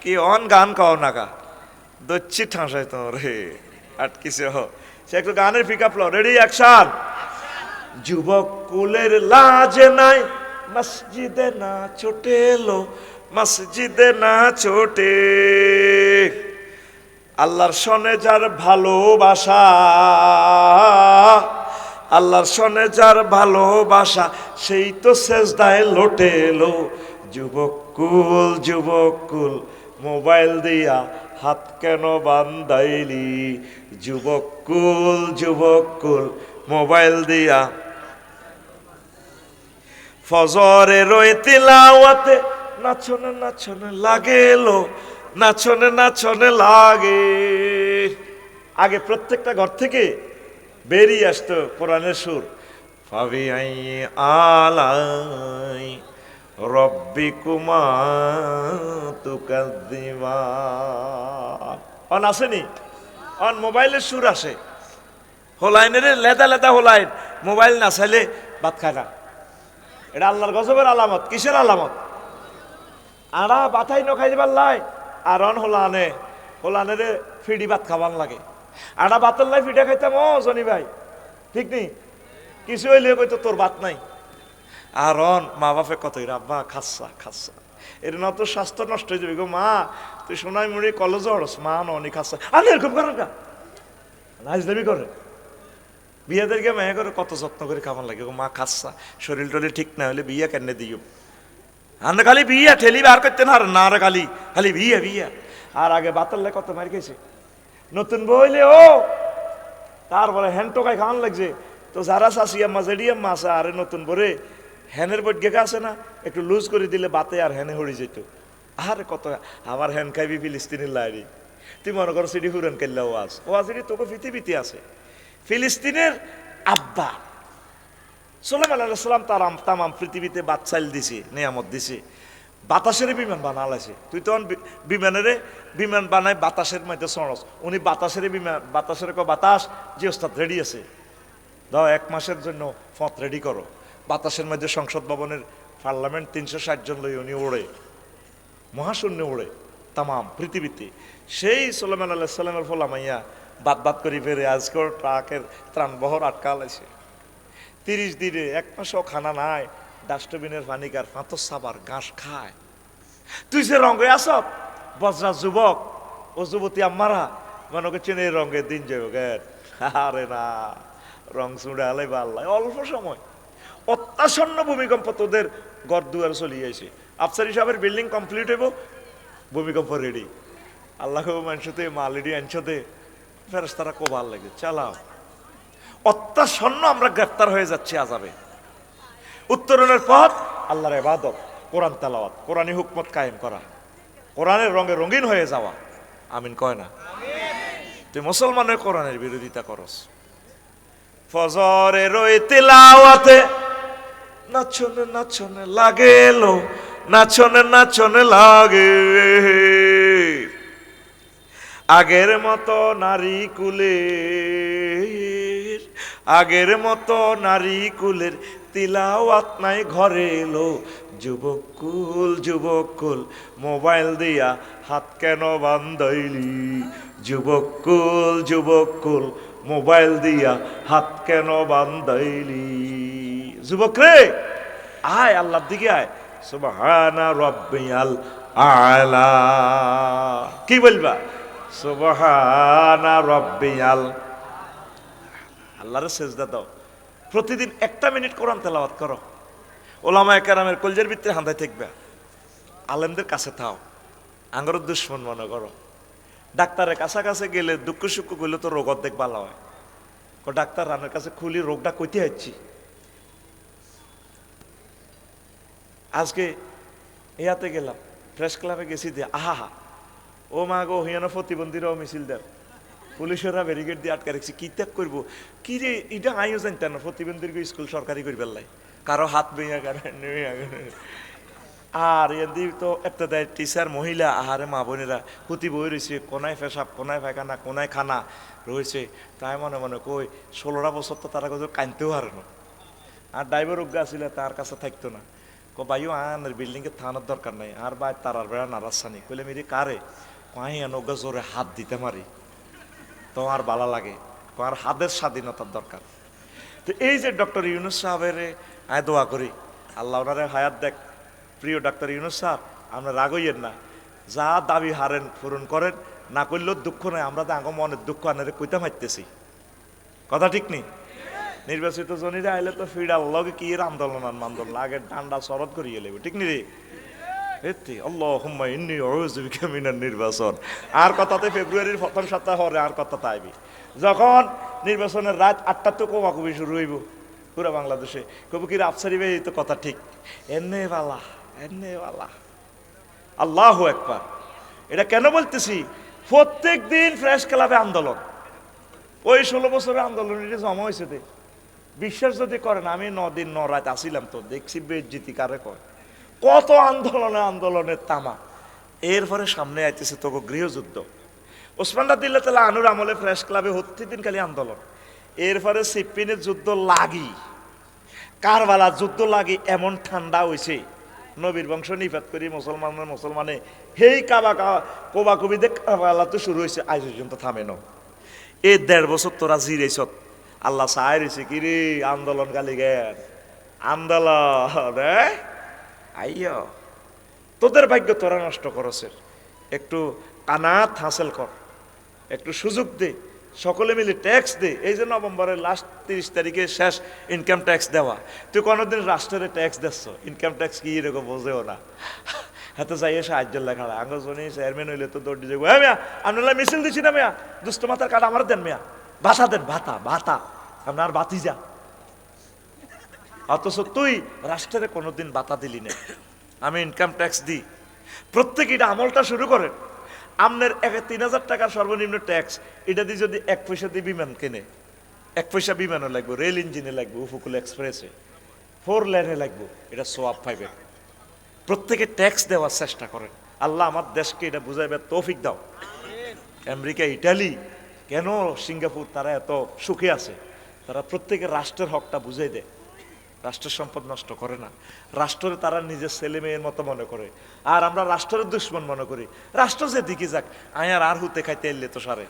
কি অন গান কও না গা, দচ্ছি ঠাঁসাই তোমার রে আটকিছে। সে একটু গানের পিক আপ লো, রেডি অ্যাকশন। যুবকুলের লাজ নাই, মসজিদে না ছোটে লো, মসজিদে না ছোটে। আল্লাহর সনে যার ভালোবাসা, আল্লাহর সনে যার ভালোবাসা, সেই তো সেজদায় লোটে লো। যুবকুল মোবাইল দিয়া হাত কেন বান্ধাইলি, যুবকুল মোবাইল দিয়া। ফজরে রই তিলাওয়াতে নাচনে লাগে লো, নাচনে লাগে। আগে প্রত্যেকটা ঘর থেকে বেরিয়ে আসতো কোরআনের সুর, ফাবি আলাই রব্বিকুমা তুকাদ্দিমান। অন আসেনি? অন মোবাইলের সুর আসে, হোলাইনের লেদা হোলাইন। মোবাইল না চাইলে ভাত খায় না, এটা আল্লাহর গজবের আলামত। কিসের আলামত? আড়া বাতাই নখাই দিবার লাই, আর অন হোলানের ফিডি ভাত খাবার লাগে। আড়া ভাতের লাই ফিডা খাইতাম ও জনি ভাই, ঠিক নেই? কিছু হইলে কইতো তোর ভাত নাই। আর অন মা বাপে কত আব্বা খাচ্ছা, এর না তো স্বাস্থ্য নষ্ট হয়ে যাবে গো মা, তুই সোনাই মুড়ি কলেজ হরস, মা ননি খাচ্ছা। আর এরকম করেন না, নাইজলামি করে। বিয়াদেরকে মেয়ে করে কত যত্ন করে খাবার লাগে গো মা, খাচ্ছা, শরীর টরীর ঠিক না হলে বিয়া কেন দিও। আমরা খালি বিয়া ঠেলি বার করতে না, আর না রে খালি বিয়া। আর আগে বাতাল্লে কত মার খেয়েছে, নতুন বইলে ও তারপরে হ্যান টোকায় খাওয়ান লাগছে। তো যারা চাষি আম্মা জেডি আম্মা আছে, আরে নতুন বরে হ্যানের বট গেকা আছে না, একটু লুজ করে দিলে বাতে আর হ্যানে হড়ি যেত। আরে কত আমার হ্যান খাইবি ফিলিস্তিনের লাইরি, তুই মনে করো সিডি হুরান কাল্লা ওয়াজ তোকে পৃথিবীতে আছে। ফিলিস্তিনের আব্বা সুলাইমান আলাইহিস সালাম তামাম পৃথিবীতে বাদশাইল দিছে, নিয়ামত দিছে, বাতাসের বিমান বানালাইছে। তুই তখন বিমান বানায় বাতাসের মধ্যে চড়স, উনি বাতাসের বিমান, বাতাসের বাতাস যে ওস্তাদ রেডি আছে, দাও 1 মাসের জন্য ফত রেডি করো, বাতাসের মধ্যে সংসদ ভবনের পার্লামেন্ট 360 জন লই উনি ওড়ে, মহাশূন্য ওড়ে তামাম পৃথিবীতে। সেই সুলাইমান আলাইহিস সালামের ফলামাইয়া বাদ বাদ করে ফেরে আজকের ট্রাকের ত্রাণবহর আটকা লাইছে। 30 দিনে 1 মাসও খানা নাই, ডাস্টবিনের পানিকার ফাঁতর সাবার ঘাস খায়। তুই যে রঙে আস বজরা যুবক ও যুবতী আম্মারা মনে চেনে রঙের দিন যাবে গেট। আরে না, রং চুড়ে আলাই বাল্লাই অল্প সময় অত্যাসন্ন ভূমিকম্প তোদের ঘর দুয়ার চলিয়েছে। আফসারি সাহেবের বিল্ডিং কমপ্লিট হইব, ভূমিকম্প রেডি। আল্লাহ মানুষতে মালিডি আনছতে ফেরেশতারা কোবাল লাগে চালাও। অত্যাসন্ন আমরা গ্রেফতার হয়ে যাচ্ছি আযাবে। উত্তরণের পথ আল্লাহর ইবাদত, কোরআন তেলাওয়াত, কোরআনী হুকমত কায়েম করা, কোরআনের রঙে রঙিন হয়ে যাওয়া। আমিন কয় না? তুই মুসলমানের কোরআনের বিরোধিতা করস। ফজরের ওই তিলাওয়াতে নাচনে নাচনে লাগে লো, নাচনে নাচনে লাগে। আগের মতো নারী কুলের, আগের মতো নারী কুলের তিলাওয়াত নাই ঘরে এলো। যুবক কুল মোবাইল দিয়া হাত কেন বান্ধাইলি? যুবক কুল মোবাইল দিয়া হাত কেন বান্ধাইলি? যুবক রে আয়, আল্লাহর দিকে আয়। সুবহানা রাব্বিয়াল আলা, কি বলবা? সুবহানা রাব্বিয়াল। আল্লাহর সেজদা দাও। প্রতিদিন 1 মিনিট কোরআন তেলাওয়াত করো। ওলামায়ে কেরামের কলজের ভিতরে হান্দায় থাকবে, আলেমদের কাছে থাও, আঙ্গর দুশ্মন মনে করো। ডাক্তারের কাছাকাছি গেলে দুঃখ সুখ করলে তো রোগ অর্ধেক ভালো হয়। ডাক্তার রানের কাছে খুলি রোগটা কইতে হচ্ছি। আজকে ইয়াতে গেলাম, প্রেস ক্লাবে গেছি দিয়ে আহা ও মা গো হিয়ানো প্রতিবন্ধীরাও মিছিল দেয়, পুলিশেরা ব্যারিকেড দিয়ে আটকা রেখেছি। কি ত্যাগ করবো কি রে? এটা আইও জানতেন না প্রতিবন্ধীর স্কুল সরকারি করি পেলাই, কারো হাত বেঁয়া কারো। আর এদি তো একটা দেয় টিচার মহিলা, আহারে মা বোনেরা হুতি বই রয়েছে, কোনায় পেশাব, কোনায় পায়খানা, কোনায় খানা রয়েছে। তাই মনে মনে কই 16টা বছর তো তারা কোথাও কানতেও হারে না। আর ড্রাইভার অজ্ঞা ছিল, তার কাছে থাকতো না। বাইও আনের বিল্ডিংয়ে থানার দরকার নাই, আর বাই তারার বেড়া নারাসানি কইলে মেরে কারে কয় অজ্ঞা জোরে হাত দিতে মারি তোমার ভালো লাগে, আর হাতের স্বাধীনতার দরকার। তো এই যে ডক্টর ইউনূস সাহেবের আয় দোয়া করি আল্লাহ ওনারে হায়াত দেখ। প্রিয় ডাক্তার ইউনূস সাহেব, আমরা রাগ হইয়েন না, যা দাবি হারেন পূরণ করেন, না করলেও দুঃখ নয়। আমরা তো আগে মনের দুঃখ আনারে কইতে মারতেছি, কথা ঠিক নেই? নির্বাচিত জনীরা আইলে তো ফিরাল লগে কি এর আন্দোলন আন্দোলন আগে ডান্ডা শরৎ করিয়ে লেবে, ঠিক নি রে? আল্লাহুম্মা ইন্নী আউযু বিকা মিনান নির্বাচন। আর কথাতে ফেব্রুয়ারির প্রথম সপ্তাহ হরে আর কথাতে আইবি, যখন নির্বাচনের রাত 8টা তো কোমাকুবি শুরু হইব পুরো বাংলাদেশে। কবি কি আফসারি ভাই এই তো কথা ঠিক, এনে বালা এনে বালা। আল্লাহু আকবার। এটা কেন বলতেছি? প্রত্যেক দিন প্রেস ক্লাবে আন্দোলন, ওই 16 বছরের আন্দোলন এটা জমা হয়েছে। বিশ্বাস যদি করেন, আমি 9 দিন 9 রাত আসিলাম তো দেখছি বেজ্জিতি কারে কয়, কত আন্দোলনের তামা। এরপরে সামনে আইতেছে তো গৃহযুদ্ধ। ওসমান রাদিয়াল্লাহু তাআলা আনুর আমলে প্রেস ক্লাবে প্রতিদিন খালি আন্দোলন। এরপরে সিপ্পিনের যুদ্ধ লাগি, কারবালা যুদ্ধ লাগি, এমন ঠান্ডা হয়েছে নবীর বংশ নিপাত করি মুসলমানে হেই কোবা কবিতে কারবালা তো শুরু হয়েছে, আজ পর্যন্ত থামে না। এই 1.5 বছর তোরা জিরেছ, আল্লাহ চাই রয়েছে কি রে আন্দোলন গালি গেন আন্দোলন আইয় তোদের ভাগ্য তোরা নষ্ট করছে। একটু কানাত হাসিল কর, একটু সুযোগ দে, সকলে মিলে ট্যাক্স দে। এই যে নভেম্বরের লাস্ট 30 তারিখে শেষ ইনকাম ট্যাক্স দেওয়া। তুই কোনোদিন রাষ্ট্রের ট্যাক্স দিচ্ছ, ইনকাম ট্যাক্স কি এরকম বোঝেও না। হাতে যাইয়ে সাহায্য লেখা আঙ্গজনী চেয়ারম্যান হইলে তো দৌড় দিয়ে হ্যাঁ মিয়া আপনারা মিছিল দিচ্ছি না মিয়া, দুষ্ট মাথার কাঠ আমার দেন মিয়া, ভাতা দেন, ভাতা ভাতা আপনার বাতি যা। অথচ তুই রাষ্ট্রের কোনোদিন ভাতা দিলি না। আমি ইনকাম ট্যাক্স দিই, প্রত্যেকে এটা আমলটা শুরু করেন। আপনার 3000 টাকার সর্বনিম্ন ট্যাক্স, এটা দিয়ে যদি 1 পয়সা দিয়ে বিমান কেনে, 1 পয়সা বিমানও লাগবে, রেল ইঞ্জিনে লাগবে, উপকূল এক্সপ্রেসে 4 লেনে লাগবে, এটা সোয়াব পাইবেন। প্রত্যেকে ট্যাক্স দেওয়ার চেষ্টা করেন। আল্লাহ আমার দেশকে এটা বুঝাইবে তৌফিক দাও। আমেরিকা, ইটালি, কেন সিঙ্গাপুর তারা এত সুখে আছে? তারা প্রত্যেকের রাষ্ট্রের হকটা বুঝাই দেয়। রাষ্ট্রের সম্পদ নষ্ট করে না। রাষ্ট্রের তারা নিজের ছেলে মেয়ের মতো মনে করে, আর আমরা রাষ্ট্রের দুশ্মন মনে করি। রাষ্ট্র যে দিকে যাক, আয়ার আর হুতে খাইতে এলে তো সারে।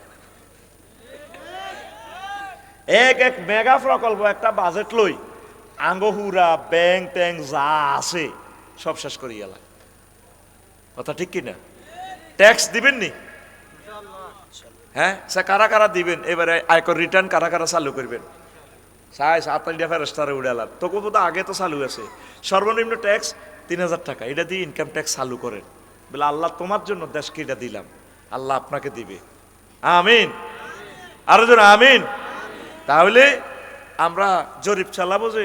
এক এক মেগা প্রকল্প একটা বাজেট লই আঙ্গহুরা ব্যাংক ট্যাঙ্ক যা আছে সব শেষ করি গেল। কথা ঠিক কিনা? ট্যাক্স দিবেন নি? হ্যাঁ, সে কারা কারা দিবেন? এবারে আয়কর রিটার্ন কারা কারা চালু করবেন? সাই 7 ফেরস্তারে উড়ালার তো কবু তো আগে তো চালু আছে। সর্বনিম্ন ট্যাক্স 3000 টাকা, এটা দিয়ে ইনকাম ট্যাক্স চালু করেন। বলে আল্লাহ তোমার জন্য দেশকে এটা দিলাম, আল্লাহ আপনাকে দিবে। আমিন, আরো জন আমিন। তাহলে আমরা জরিপ চালাবো যে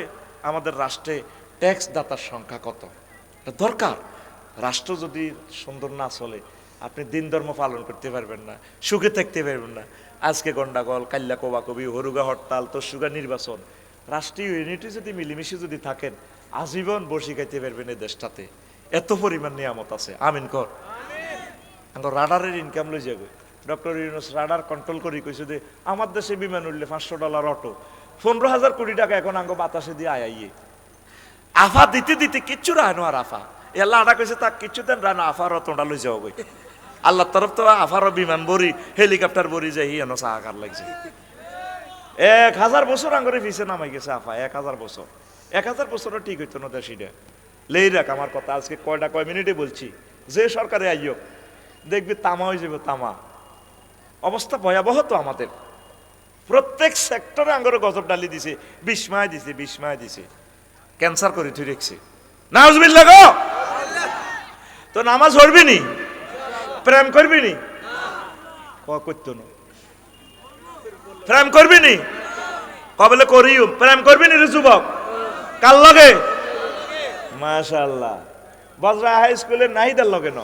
আমাদের রাষ্ট্রে ট্যাক্স দাতার সংখ্যা কত। দরকার। রাষ্ট্র যদি সুন্দর না চলে, আপনি দিন ধর্ম পালন করতে পারবেন না, সুখে থাকতে পারবেন না। আজকে গন্ডাগোল, কাল্লা কোবাকবি, হরুগা হরতাল, তসুগা নির্বাচন। রাষ্ট্রীয় ইউনিটি যদি মিলেমিশে যদি থাকেন, আজীবন বসে খাইতে পারবেন এই দেশটাতে। এত পরিমাণ নিয়ামত আছে। আমিন কর। রাডারের ইনকাম লই যাবে। ডক্টর ইউনুস রাডার কন্ট্রোল করি কইছে যে আমার দেশে বিমান উঠলে $500 অটো, 15,000 কোটি টাকা এখন আঙ্গ বাতাসে দিয়ে আইয়ে আফা দিতে দিতে কিচ্ছু রানো। আর আফা এল্লা আডা কইছে তা কিচ্ছু দেন রানো, আফার অতটা লই যাও গই। আল্লাহর তরফ তো আফারও বিমান বড়ি, হেলিকপ্টার বড়ি যাই এনো সাহাকার লাগছে। 1000 বছর আঙ্গরে ফিসে নামাই গেছে আফা। 1000 বছর, 1000 বছরও ঠিক হইতো না দেশিটা। লেই রাখ আমার কথা, আজকে কয় মিনিটে বলছি। যে সরকারে আইয়ক দেখবি তামা হয়ে যাবে, তামা। অবস্থা ভয়াবহ তো আমাদের। প্রত্যেক সেক্টরে আঙ্গরে গজব ডালি দিছে, বিস্ময় দিছে, বিস্ময় দিছে। ক্যান্সার করে তুই রেখছে। নাউজুবিল্লাহ গো। তো নামাজ পড়বি নি? প্রেম করবি নি? করতো না। প্রেম করবি নি? কবলে করিও। প্রেম করবি নি রে যুবক? কার লগে? মাশাআল্লাহ, বজরা হাই স্কুলের নাহিদার লগে ন।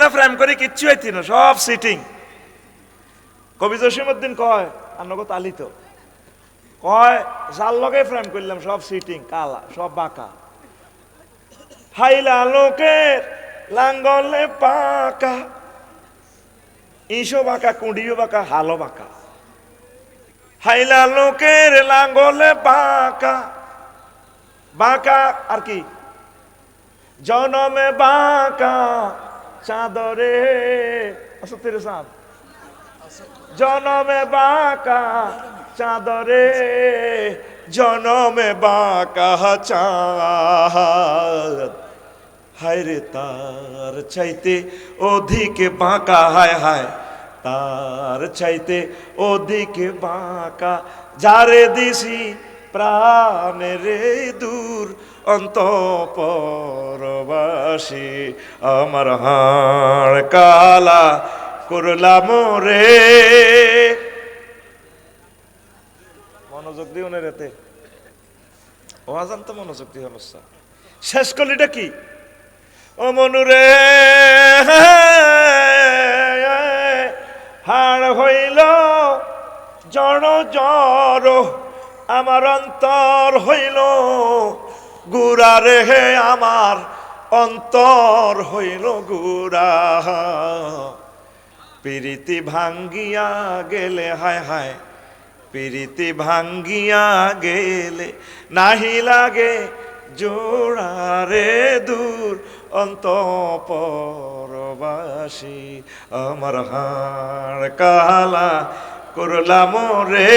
না প্রেম করে কিচ্ছু হইতি না, সব সিটিং। কবি জসিমউদ্দিন কয় আনগো তালিত কয় যার লগে প্রেম করলাম সব সিটিং, কালা, সব বাঁকা। হাইলা লোকের লাঙ্গলে পাকা, ইসো বাঁকা, কুঁডিও বাঁকা, হালো বাঁকা। হাইলা লোকের লাঙ্গলে বাঁকা, বাঁকা আর কি জনমে বাঁকা চাঁদরে আচ্ছা তেরে চাঁদ, জনমে বাঁকা চাঁদরে, জনমে বাঁকা চাঁদ। হায় রে তার চাইতে অধিক বাঁকা, হায় হায় তার চাইতে অধিক বাঁকা, যারে দিছি প্রাণেরে দূর অন্তঃপরবাসী, আমার হাড় কালা করলাম রে। মনোযোগ দিও না রেতে, ওয়াজান তো মনোযোগ দিয়ে অবস্থা। শেষ কলিটা কি? ও মনুরে হাড় হইল জড় জড়, আমার অন্তর হইল গুড়া রে, আমার অন্তর হইল গুড়া। প্রীতি ভাঙ্গিয়া গেলে, হায় হায় প্রীতি ভাঙ্গিয়া গেলে, নাহি লাগে জোড়া রে দূর অন্তঃপরবাসী, আমার হাড় কালা করলাম রে।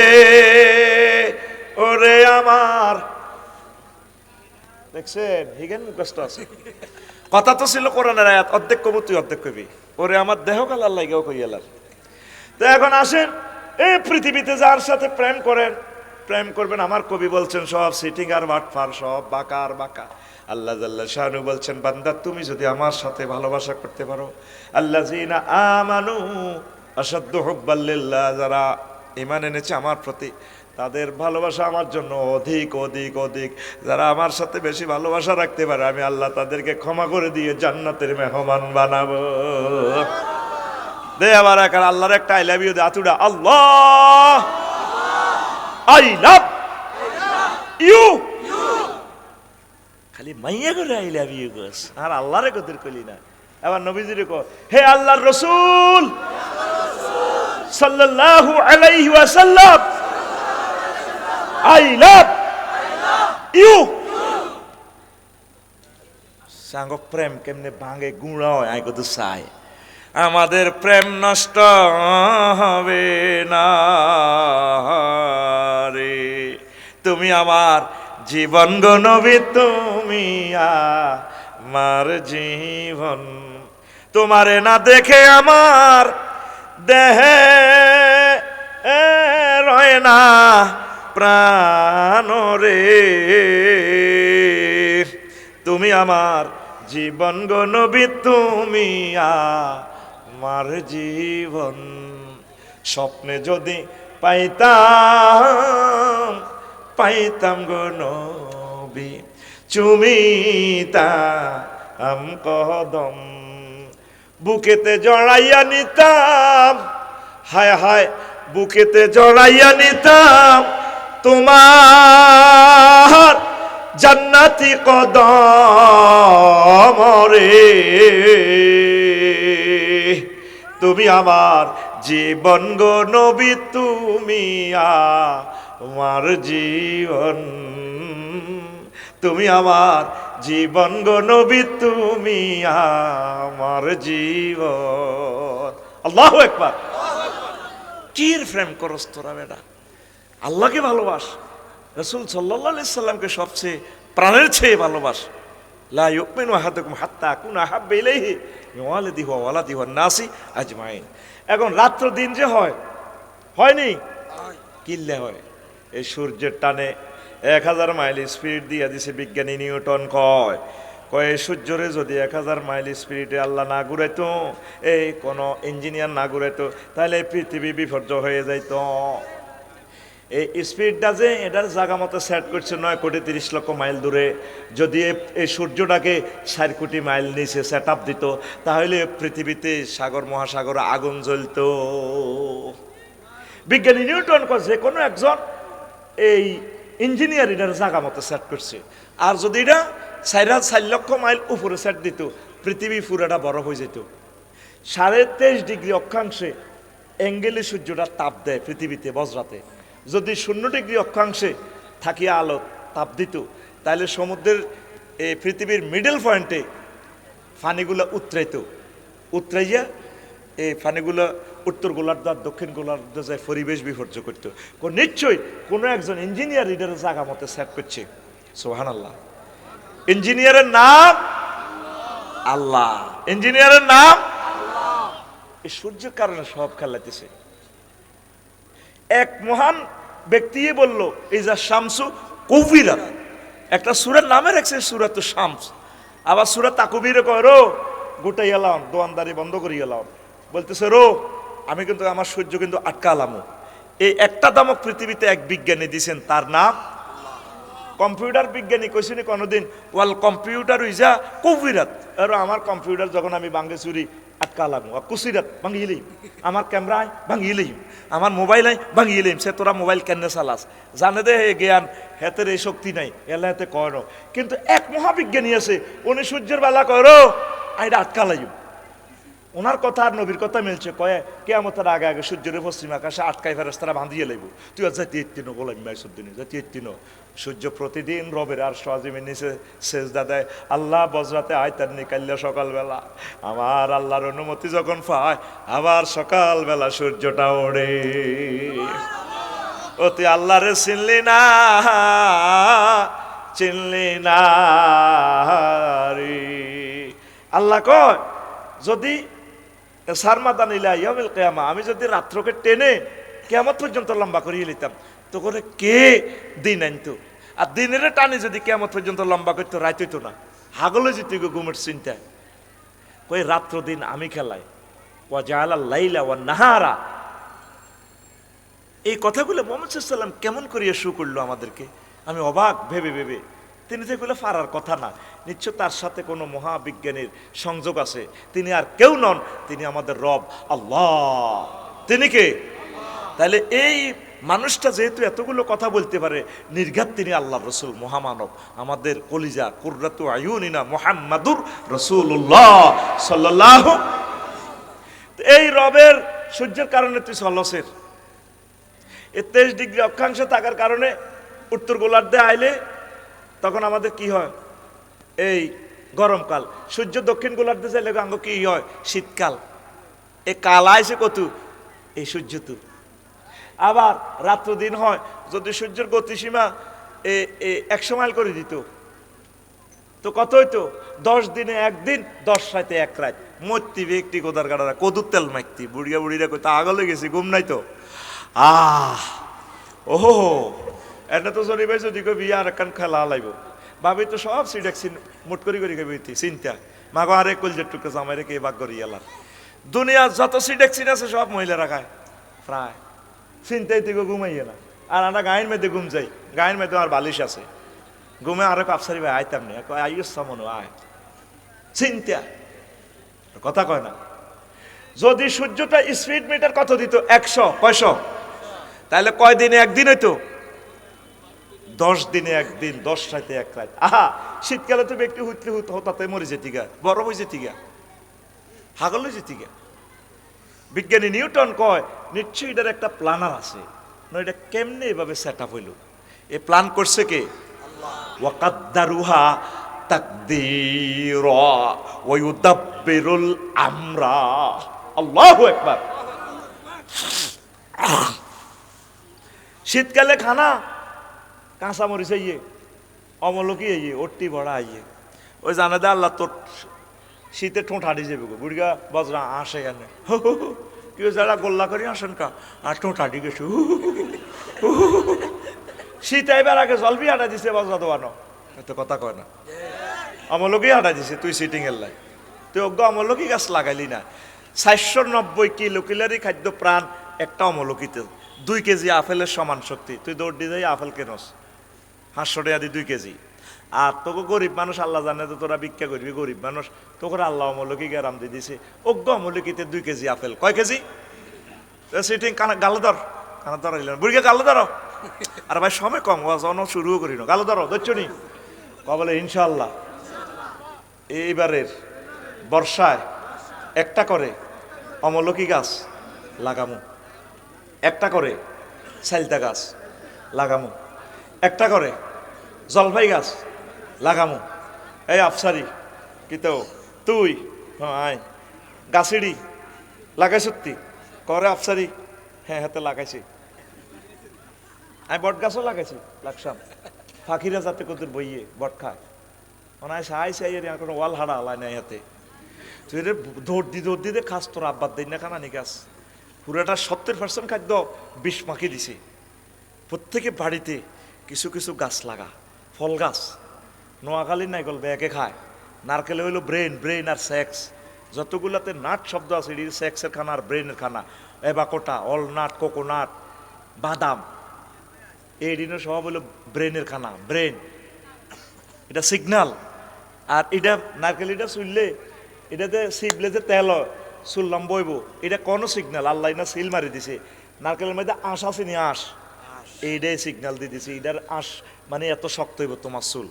ওরে আমার, দেখছেন হিগেন মুখস্থ আছে। কথা তো ছিল কোরআনের আয়াত, অর্ধেক কবু তুই অর্ধেক কবি। ওরে আমার দেহ কালার লাগেও কইয়ালার। তো এখন আসেন, এই পৃথিবীতে যার সাথে প্রেম করেন, প্রেম করবেন। আমার কবি বলছেন সব সিটিং আর বাটফার, সব বাঁকা আর বাঁকা। আল্লাহ জাল্লা শানু বলছেন, বান্দা তুমি যদি আমার সাথে ভালোবাসা করতে পারো, আল্লাযীনা আমানু আশাদ্দু হুব্বাল লিল্লাহ, যারা ঈমান এনেছে আমার প্রতি, তাদের ভালোবাসা আমার জন্য অধিক অধিক অধিক। যারা আমার সাথে বেশি ভালোবাসা রাখতে পারে, আমি আল্লাহ তাদেরকে ক্ষমা করে দিয়ে জান্নাতের মেহমান বানাবো। দে আবার এক আল্লাহর একটা আই লাভ ইউ দে আতুডা, আল্লাহ আই লাভ ইউ। খালি মাইয়া করে আই লাভ ইউ গোস, আর আল্লাহরে কদের কলি না। এবার নবীজিরে কো, হে আল্লাহর রাসূল সাল্লাল্লাহু আলাইহি ওয়াসাল্লাম, আই লাভ ইউ সাঙ্গ প্রেম কেমনে ভাঙে গুঁড়া হয় আই কত চাই আমাদের প্রেম নষ্ট হবে না রে তুমি আমার জীবন গো নবী তুমি আমার জীবন তোমারে না দেখে আমার দেহে রয় না প্রাণ রে তুমি আমার জীবন গো নবী তুমি আমার জীবন স্বপ্নে যদি পাইতাম পাইতাম গো নবী চুমিতাম কদম বুকেতে জড়াইয়া নিতাম হায় হায় বুকেতে জড়াইয়া নিতাম তোমার জান্নাতি কদম রে তুমি আমার জীবন গো নবী তুমি আমার জীবন তুমি আমার জীবন গো নবী তুমি আমার জীবন আল্লাহু আকবার কির প্রেম করস তোরা বেটা আল্লাহকে ভালোবাস রাসূল সাল্লাল্লাহু আলাইহি সাল্লামকে সবচেয়ে প্রাণের চেয়ে ভালোবাস লা ইউমিনু আহাদুকুম হাত্তা আকুনা আহাব্বা ইলাইহি মিন ওয়ালিদিহি ওয়া ওয়ালাদিহি ওয়ান নাসি আজমাইন এখন রাত্র দিন যে হয়নি কিল্লে হয় এই সূর্যের টানে 1000 মাইল স্পিড দিয়ে দিছে বিজ্ঞানী নিউটন কয় সূর্যরে যদি 1000 মাইল স্পিডে আল্লাহ না ঘুরাইতো এই কোনো ইঞ্জিনিয়ার না ঘুরাইতো তাহলে পৃথিবী বিপর্যয় হয়ে যাইত এই স্পিডটা যে এটার জায়গা মতো সেট করছে 9,30,00,000 মাইল দূরে যদি এই সূর্যটাকে 4 কোটি মাইল নিচে সেট আপ দিত তাহলে পৃথিবীতে সাগর মহাসাগর আগুন জ্বলতো বিজ্ঞানী নিউটন যে কোনো একজন এই ইঞ্জিনিয়ার এটার জায়গা মতো সেট করছে আর যদি এটা 4,00,000 মাইল উপরে সেট দিত পৃথিবী পুরাটা বরফ হয়ে যেত 23.5 ডিগ্রি অক্ষাংশে অ্যাঙ্গেলে সূর্যটা তাপ দেয় পৃথিবীতে বজ্রাতে যদি 0 ডিগ্রি অক্ষাংশে থাকিয়া আলো তাপ দিত তাহলে সমুদ্রের এই পৃথিবীর মিডল পয়েন্টে পানিগুলো উতরাইয়া এই পানিগুলো উত্তর গোলার্ধ আর দক্ষিণ গোলার্ধ যায় পরিবেশ বিপর্যয় করত নিশ্চয়ই কোনো একজন ইঞ্জিনিয়ার এটার জায়গা মতো সেট করছে সুবহানাল্লাহ ইঞ্জিনিয়ারের নাম আল্লাহ ইঞ্জিনিয়ারের নাম এই সূর্যের কারণে সব খেলাইতেছে এক মহান ব্যক্তি বলল এই যা শামসু কুবিরাত একটা সূরার নামে রাখছে সূরাত শামস আবার সূরা তাকবীরে কয় রো গোটাই এলাম দোয়ানদারি বন্ধ করি এলাম বলতেছে রো আমি কিন্তু আমার সূর্য কিন্তু আটকালামো এই একটা দামক পৃথিবীতে এক বিজ্ঞানী দিয়েছেন তার নাম কম্পিউটার বিজ্ঞানী কইছিনি কোনোদিন ওয়াল কম্পিউটার ইজা কুবিরাত আর আমার কম্পিউটার যখন আমি ভাঙ্গে চুরি আটকালাম কুসিরাত ভাঙিয়ে আমার ক্যামেরায় ভাঙিয়ে আমার মোবাইল ভাঙিয়ে সে তোরা মোবাইল কেন চালাস জানে দে জ্ঞান হেতের এই শক্তি নাই এলা হেতে কয় না কিন্তু এক মহাবিজ্ঞানী আছে উনি সূর্যের বেলা কয়রো আইটা আটকালাই ওনার কথা আর নবীর কথা মিলছে কয়ে কিয়ামতের আগে আগে সূর্যের পশ্চিম আকাশে আটকাই ফেরেশতারা বাঁধিয়ে লাইব তুই আর জাতি এত্তিনো গোলাম মাইসুদ্দিন জাতি এত্তিনো সূর্য প্রতিদিন রবের আর সাজিমের নিচে সেজদা দেয় আল্লাহ বজরাতে আয়তার নিকাল্লা সকালবেলা আমার আল্লাহর অনুমতি যখন পায় আবার সকালবেলা সূর্যটা ওড়ে ও তুই আল্লাহরে চিনলি না রে আল্লাহ কয় যদি সারমাদান ইলা ইয়াউমিল কিয়ামা আমি যদি রাত্রকে টেনে কিয়ামত পর্যন্ত লম্বা করিয়ে নিতাম তো করে কে দিন আনতো আর দিনের টানে যদি কিয়ামত পর্যন্ত লম্বা করতো রাত হইতো না হাগলে যেত ঘুমের চিন্তায় কই রাত্র দিন আমি খেলাই ওয়া জাআলাল লাইলা ওয়ান নাহারা এই কথাগুলো মুহাম্মদ সাল্লাল্লাহু আলাইহি ওয়াসাল্লাম কেমন করিয়া শুরু করলো আমাদেরকে আমি অবাক ভেবে তিনি তো এগুলো পারার কথা না নিশ্চয় তার সাথে কোনো মহাবিজ্ঞানীর সংযোগ আছে তিনি আর কেউ নন তিনি আমাদের রব আল্লাহ তিনি কে তাহলে এই মানুষটা যেহেতু এতগুলো কথা বলতে পারে নির্ঘাত তিনি আল্লাহ রসুল মহামানব আমাদের কলিজা কুররাতু আয়ুনিনা মুহাম্মাদুর রাসূলুল্লাহ সাল্লাল্লাহু এই রবের সূর্যের কারণে তুই সলসের 23 ডিগ্রি অক্ষাংশে থাকার কারণে উত্তর গোলার্ধে আইলে তখন আমাদের কি হয়, এই গরমকাল। সূর্য দক্ষিণ গোলার্ধে চাইলে আঙ্গ কি হয়, শীতকাল। এ কাল আইসে কত, এই সূর্য তো। আবার রাত্র দিন হয়, যদি সূর্যের গতিসীমা 100 মাইল করে দিত, তো কত হইতো, 10 দিনে একদিন, 10 রাতে এক রাত। মরতি ব্যক্তি কোদার কাটারা কদুর তেল মাইতি, বুড়িয়া বুড়িরা কই তা আগলে গেছি, ঘুম নাই তো। ওহো, এটা তো জরি ভাই যদি কই বিয়ে আর একখান খেলা লাইব, ভাবি তো সব সিডেক্সিন মুট করি করি খাবি চিন্তা, মাগো আরে কলজের টুকরে জামাই রেখে বাগ করি এলার। দুনিয়ার যত সিডেক্সিন আছে সব মহিলারা খায় প্রায়, চিন্তাই থেকে ঘুমাইয়ে না। আর আমরা গায়ের মেয়েতে ঘুম যাই, গায়ের মেয়েতে আমার বালিশ আছে, ঘুমে আরো কাপসারি ভাই আইতাম না, আইস মনে আয় চিন্তা, কথা কয় না। যদি সূর্যটা স্পিড মিটার কত দিত, 100 কয়শো, তাহলে কয় দিনে একদিন হইতো, 10 দিনে একদিন, 10 রাতে এক রাত। আহা, শীতকালে তো ব্যক্তি হুতলে হতাতে মরে যেতি গা, বরফ হয়ে যেতি গা, হাগল হয়ে যেতি গা। বিজ্ঞানী নিউটন কয় নিশ্চয়ই এটার একটা প্ল্যানার আছে, না এটা কেমনে এভাবে সেট আপ হইল, এ প্ল্যান করছে কে, ওয়াকাদ্দারুহা তাকদীরা ওয়া ইউদাব্বিরুল আমরা। আল্লাহু আকবার। শীতকালে খানা কাঁচা মরিচ আইয়ে, অমলকি আইয়ে, অট্টি বড়া আইয়ে, ওই জানে দে আল্লাহ তোর শীতে ঠোঁট হাঁটি যাবে গো, বুড়িগা বজরা আসে কেন, কেউ যারা গোল্লা করি আসেন কা, আর ঠোঁট হাঁটি গেছে, শীত আইবার আগে জলবি হাঁটা দিছে বজরা দোয়ানো, এত কথা কয় না। অমলকি হাঁটা দিছে, তুই সিটিং এর লাই, তুই অজ্ঞ অমলকি গাছ লাগাইলি না। 490 কিলোক্যালোরি খাদ্য প্রাণ একটা অমলকিতে, 2 কেজি আপেলের সমান শক্তি। তুই দৌড় দিয়ে যাই আপেল কেনস 500 টাকা দিয়ে 2 কেজি। আর তোকে গরিব মানুষ আল্লাহ জানে তো তোরা ভিক্ষা করবি, গরিব মানুষ তোকে আল্লাহ অমলকি গ্যারাম দিয়ে দিছে, অজ্ঞ অমলকিতে 2 কেজি আপেল, কয় কেজি সিটিং কানা গালো ধর, কানা ধর বুড়িকে গালো ধরো। আর ভাই সময় কম, জন শুরুও করি না, গালো ধরো ধরছ নি বলে ইনশাল্লাহ এইবারের বর্ষায় একটা করে অমলকি গাছ লাগামু, একটা করে সাইলতা গাছ লাগামু, একটা করে জলপাই গাছ লাগামু। এই আফসারি কিন্তু তুই আয় গাছিড়ি লাগাই সত্যি করে আফসারি, হ্যাঁ হাতে লাগাইছি, আমি বট গাছও লাগাইছি, লাগসাম ফাঁকিরা যাতে কদুর বইয়ে বট খায়, ওনায় সাই সাই কোনো ওয়াল হাড়া আলাই নাই হাতে, তুই রে দৌড় দিতে খাস, তোর আব্বার দিন না খানা নি গাছ, পুরাটা 70% খাদ্য বিষ মাখিয়ে দিছে। প্রত্যেকে বাড়িতে কিছু কিছু গাছ লাগা, ফল গাছ, নোয়াখালীর নাইকল ব্যাগে খায়, নারকেলে হইলো ব্রেন, ব্রেন আর সেক্স, যতগুলাতে নাট শব্দ আছে এটি সেক্সের খানা আর ব্রেনের খানা, এবাকোটা, অলনাট, কোকোনাট, বাদাম, এই দিনের সব হলো ব্রেনের খানা, ব্রেন, এটা সিগনাল। আর এটা নারকেল এটা চুললে এটাতে সিবলে যে তেল চুললাম বইব, এটা কোনো সিগনাল, আল্লাহ না সিল মারি দিছে, নারকেলের মধ্যে আঁশ আছে নি, আঁশ, এইটাই সিগনাল দিয়ে দিছে, এটার আঁশ মানে এত শক্ত হইব তোমার চুল।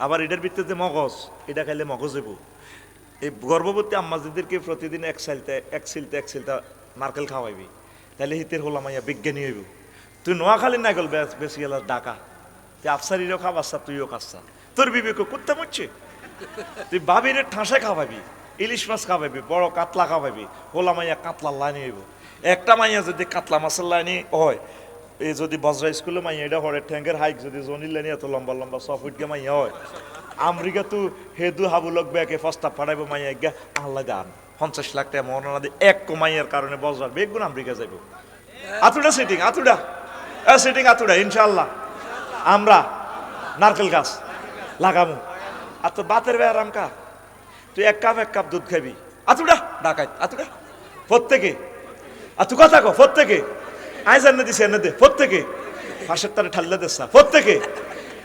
আবার এটার ভিতরে মগজ, এটা খাইলে মগজ হইব। এই গর্ভবতী আম্মাজিদেরকে প্রতিদিন এক সিলতে নারকেল খাওয়াইবি, তাহলে হিতের হলাম মাইয়া বিজ্ঞানী হইব। তুই নোয়াখালী না গেল বেশি গেল ডাকা, তুই আফসারিরও খাবাসা, তুইও খাচ্ছা, তোর বিবেক করতে মরছে, তুই বাবির ঠাঁসায় খাওয়াবি, ইলিশ মাছ খাওয়াবি, বড় কাতলা খাওয়াবি, হোলা মাইয়া কাতলার লাইনে হইব। একটা মাইয়া যদি কাতলা মাছের লাইনে হয়, এই যদি বজরা স্কুলে মাইয়া এটা হরে ঠ্যাঙ্গের হাইক যদি জনির লাইনে এত লম্বা লম্বা 6 ফুটকে মাইয়া হয়, আমেরিকা তো হেদু হাবুলক ব্যাকে প্রস্তাব পাঠাইব মাইয়া গা আল্লাহ গান 50 লাখ টাকা মরনা দিয়ে এক কমাইয়ার কারণে বজরার বেগুন আমেরিকা যাইব। আতুডা সিটিং, আতুডা সিটিং, আতুডা ইনশাল্লাহ আমরা নারকেল গাছ লাগামু। আর তোর বাতের ব্যায়াম কা, তুই এক কাপ দুধ খাবি, আতুডা ডাকাই, আতুডা প্রত্যেকে, আর তুই কথা কো প্রত্যেকে, আয় জানে দিছে এনে দে প্রত্যেকে, ফাঁসের তারে ঠাল্লা দেসা প্রত্যেকে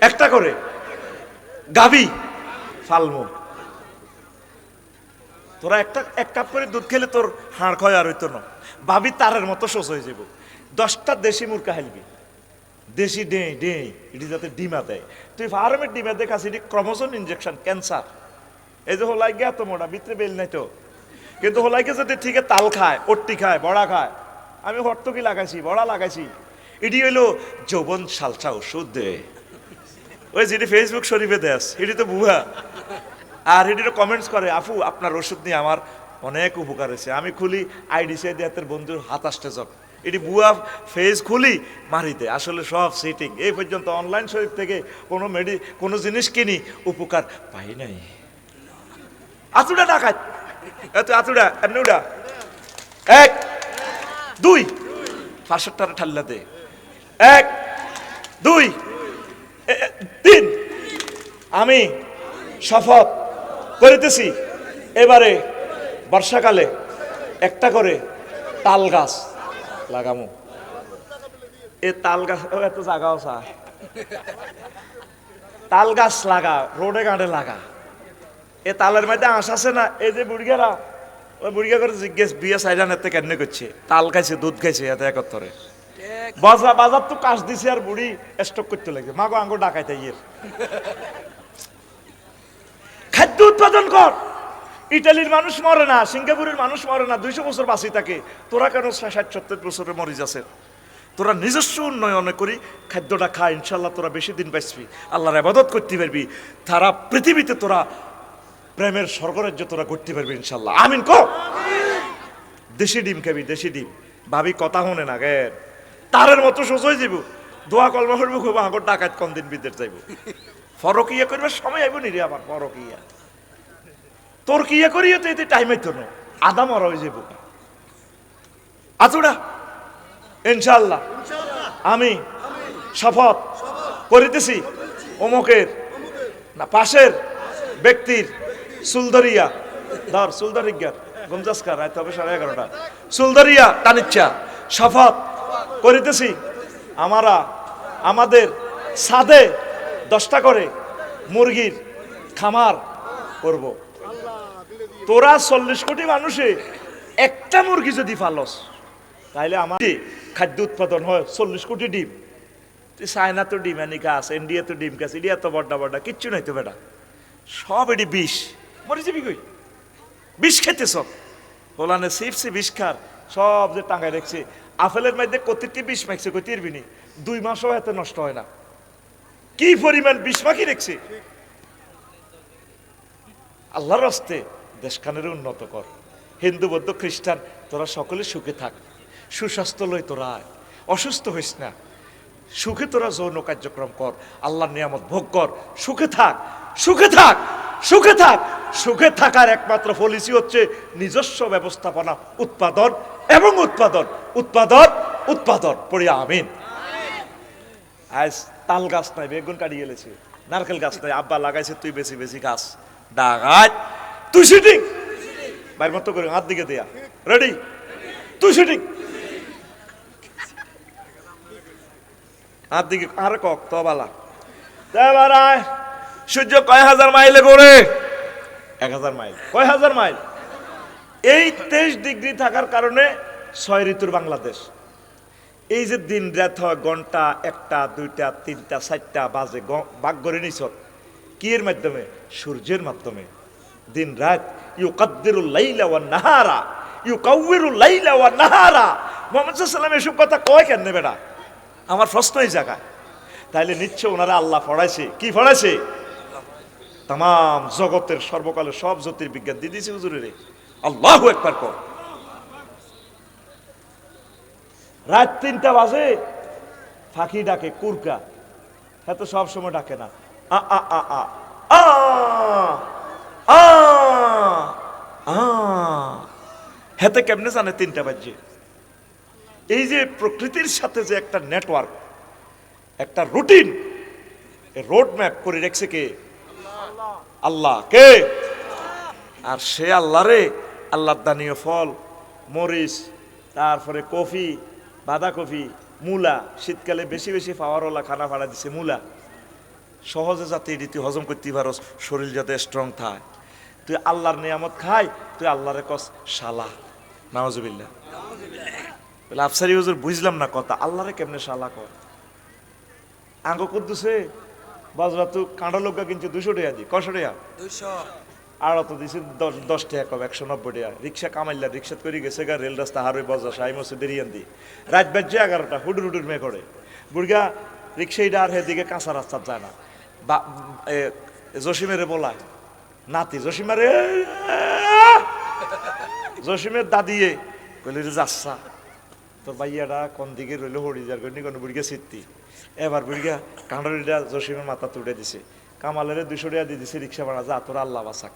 একটা করে গাবি ফালমু। তোরা এক কাপ করে দুধ খেলে তোর হাড় ক্ষয় আর হইতো না, ভাবি তারের মতো শোষ হয়ে যাব। 10টা দেশি মুরগা হালবি, দেশি ডে এটি যাতে ডিমা দেয়। তুই ফার্মের ডিমা দেখাস এটি ক্রমোজোম ইনজেকশন, ক্যান্সার। এই যে হোলাই গে এত মোটা, ভিতরে বেল নাই তো, কিন্তু হোলাইকে যদি ঠিক তাল খায়, অট্টি খায়, বড়া খায়, আমি হর্তকি লাগাইছি, বড়া লাগাইছি, এটি হইলো যৌবন সালসা ওষুধ দে, ওই যেটি ফেসবুক শরীফে দেশ এটি তো বুয়া, আর এটিরও কমেন্টস করে আপু আপনার ওষুধ নিয়ে আমার অনেক উপকার হয়েছে। আমি খুলি আইডি সাইডে হাতের বন্ধুর হাত আসতে যাব, এটি বুয়া ফেস খুলি মারিতে, আসলে সব সেটিং। এই পর্যন্ত অনলাইন শরীফ থেকে কোনো জিনিস কিনি উপকার পাই নাই। আতুডা ডাকাত, এত আতুডা এমনি উডা, 1 2 500টার ঠাল্লা দে, 1 2 3। আমি শপথ করিতেছি এবারে বর্ষাকালে একটা করে তাল গাছ লাগামু। এ তাল গাছ এত জাগাও চায়, তাল গাছ লাগা, রোডে গাঁড়ে লাগা। এ তালের মধ্যে আঁশ আছে না, এই যে বুড়িগারা, ওই বুড়িগা করে জিজ্ঞেস বিয়ে সাইডান এতে কেন করছে, তাল খাইছে দুধ খাইছে এত একত্তরে বাজার তো কাশ দিছে আর বুড়ি স্টক করতে লাগছে। মাগো আঙ্গো ডাকাইতে ইয়ের খাদ্য উৎপাদন কর। ইটালির মানুষ মরে না, সিঙ্গাপুরের মানুষ মরে না, 200 বছর বাঁচি থাকে, তোরা কেন 60-70 বছরে মরি যাচ্ছে? তোরা নিজস্ব উন্নয়নে করি খাদ্যটা খা, ইনশাল্লাহ তোরা বেশি দিন বাঁচবি, আল্লাহর ইবাদত করতে পারবি, তারা পৃথিবীতে তোরা প্রেমের স্বর্গরাজ্য তোরা করতে পারবি ইনশাল্লাহ। আমিন কো। দেশি ডিম খাবি, দেশি ডিম। ভাবি কথা শুনে না গে, তারের মতো সোজই যাব, দোয়া কলমা করবো, খুব আগর ডাকাত কম দিন বিদেশ যাইব, ফরকিয়া করবে সময় আইব নি রে আমার ফরকিয়া, তোর কিয়া করিয়ে তো এতে টাইম হইতো না, আদা মরা হয়ে যাব। আতুডা ইনশাল্লাহ আমি শপথ করিতেছি অমুকের না পাশের ব্যক্তির সুলদরিয়া ধর সুলদরিজ্ঞার গমজাসকার রাত হবে 11:30 সুলদরিয়া টানিচ্ছা শপথ করিতেছি আমাদের ছাদে 10টা করে মুরগির খামার করব। তোরা 40 কোটি মানুষে একটা মুরগি যদি ফালস তাহলে আমার খাদ্য উৎপাদন হয় 40 কোটি ডিম। তুই চায়না তো ডিম আনি গাছ, ইন্ডিয়া তো ডিম গাছ, ইন্ডিয়া তো বড্ডা বড্ডা কিচ্ছু নাই তো বেটা, সব এটি বিষ। মরে যাবি কই, বিষ খেতে সব হোলানে চিপসে বিষ খার, সব যে টাঙ্গায় রেখছে আপেলের মধ্যে কতিটি বিষ মাখছে কই তিরবিনি, 2 মাসও এত নষ্ট হয় না, কি পরিমাণ বিষ মাখি রেখছে। আল্লাহর রাস্তে দেশখানের উন্নত কর। হিন্দু বৌদ্ধ খ্রিস্টান তোরা সকলে সুখে থাক, সুস্বাস্থ্য লই, তোরা অসুস্থ হইস না, সুখে তোরা যৌন কার্যক্রম কর, আল্লাহর নিয়ামত ভোগ কর, সুখে থাক, সুখে থাক, সুখে থাক। সুখে থাকার একমাত্র পলিসি হচ্ছে নিজস্ব ব্যবস্থাপনা, উৎপাদন এবং উৎপাদন, উৎপাদন উৎপাদন পড়ি আমিন। আজ তাল গাছ নাই, বেগুন কাটি গেলেছে, নারকেল গাছ নাই, আব্বা লাগাইছে তুই বেশি বেশি গাছ ডাগাত, তুই শুটিং বাইর মতো করে হাত দিকে দেয়া রেডি, তুই শুটিং হাত দিকে আর কক তো বালা দেবারায়। সূর্য কয় হাজার মাইলে ঘোরে, 1000 মাইল, কয় হাজার মাইল। এই 23 ডিগ্রি থাকার কারণে 6 ঋতুর বাংলাদেশ। এই যে দিন রাত হয়, ঘন্টা 1টা 2টা 3টা 4টা বাজে, বাঘ গড়ে নিছ কি এর মাধ্যমে? সূর্যের মাধ্যমে। দিন রাত ইউকাদ্দিরুল লাইলা ওয়ান নাহারা, ইউকাউবিরুল লাইলা ওয়ান নাহারা। মুহাম্মদ সাল্লাল্লাহু আলাইহি ওয়াসাল্লাম এসব কথা কয় কেন বেটা? আমার প্রশ্ন এই জায়গায়। তাইলে নিশ্চয় ওনারা আল্লাহ পড়াইছে, কি পড়াইছে? তাম জগতের সর্বকালের সব জ্যোতির্বিজ্ঞান দিয়ে দিয়েছে হুজুরে। আল্লাহু আকবার কর। রাত 3টা বাজে ফাঁকি ডাকে, কুরকা, হ্যাঁ তো সব সময় ডাকে না, আ আ আ আ আ আ আ, হেতে কেমনে জানে 3টা বাজে? এই যে প্রকৃতির সাথে যে একটা নেটওয়ার্ক, একটা রুটিন, রোড ম্যাপ করে রেখেছে কে? আল্লাহ। কে? আর সে আল্লাহরে আল্লাহর দানীয় ফল, মরিচ, তারপরে কফি, বাঁধাকপি, মূলা, শীতকালে বেশি বেশি পাওয়ারওয়ালা খানা ভাড়া দিছে মূলা, সহজে যাতে এটি তুই হজম করতে পারস, শরীর যাতে স্ট্রং থাকে। তুই আল্লাহর নিয়ামত খাই, তুই আল্লাহরে কস শালা, নাউজুবিল্লাহ। বলে আফসারি হুজুর বুঝলাম না কথা, আল্লাহরে কেমনে শালা কর? আঙ্গ কুদ্দুসে বাজরা তো কাঁড়া লোকা কিনছে 200 টাকা দি, কয়শো টাকা? 200। আর তো দিছে 10 টাকা কম, 190 টাকা। রিক্সা কামাইলা, রিক্সা করে গেছে গা, রেল রাস্তা হারই বাজার সাই মসে বেরিয়ান দি, রাত বাজছে 11টা, হুডুর হুডুর মেয়ে করে বুড়গা রিক্সাইটা আর হেদিকে কাঁচা রাস্তা যায় না, জসিমেরে বলায় নাতি জসিমারে জসিমের দাদিয়ে কইলে যাচ্ছা তোর ভাইয়াটা কোন দিকে রইল হরিজার করি কোন বুড়িকে সিদ্ধি এবার বুড়িয়া কাঁডলিটা জসিমের মাথা তুলে দিছে কামালের 200 টাকা দিয়ে দিছে রিক্সা ভাড়া যা তোর আল্লাহ বাসাক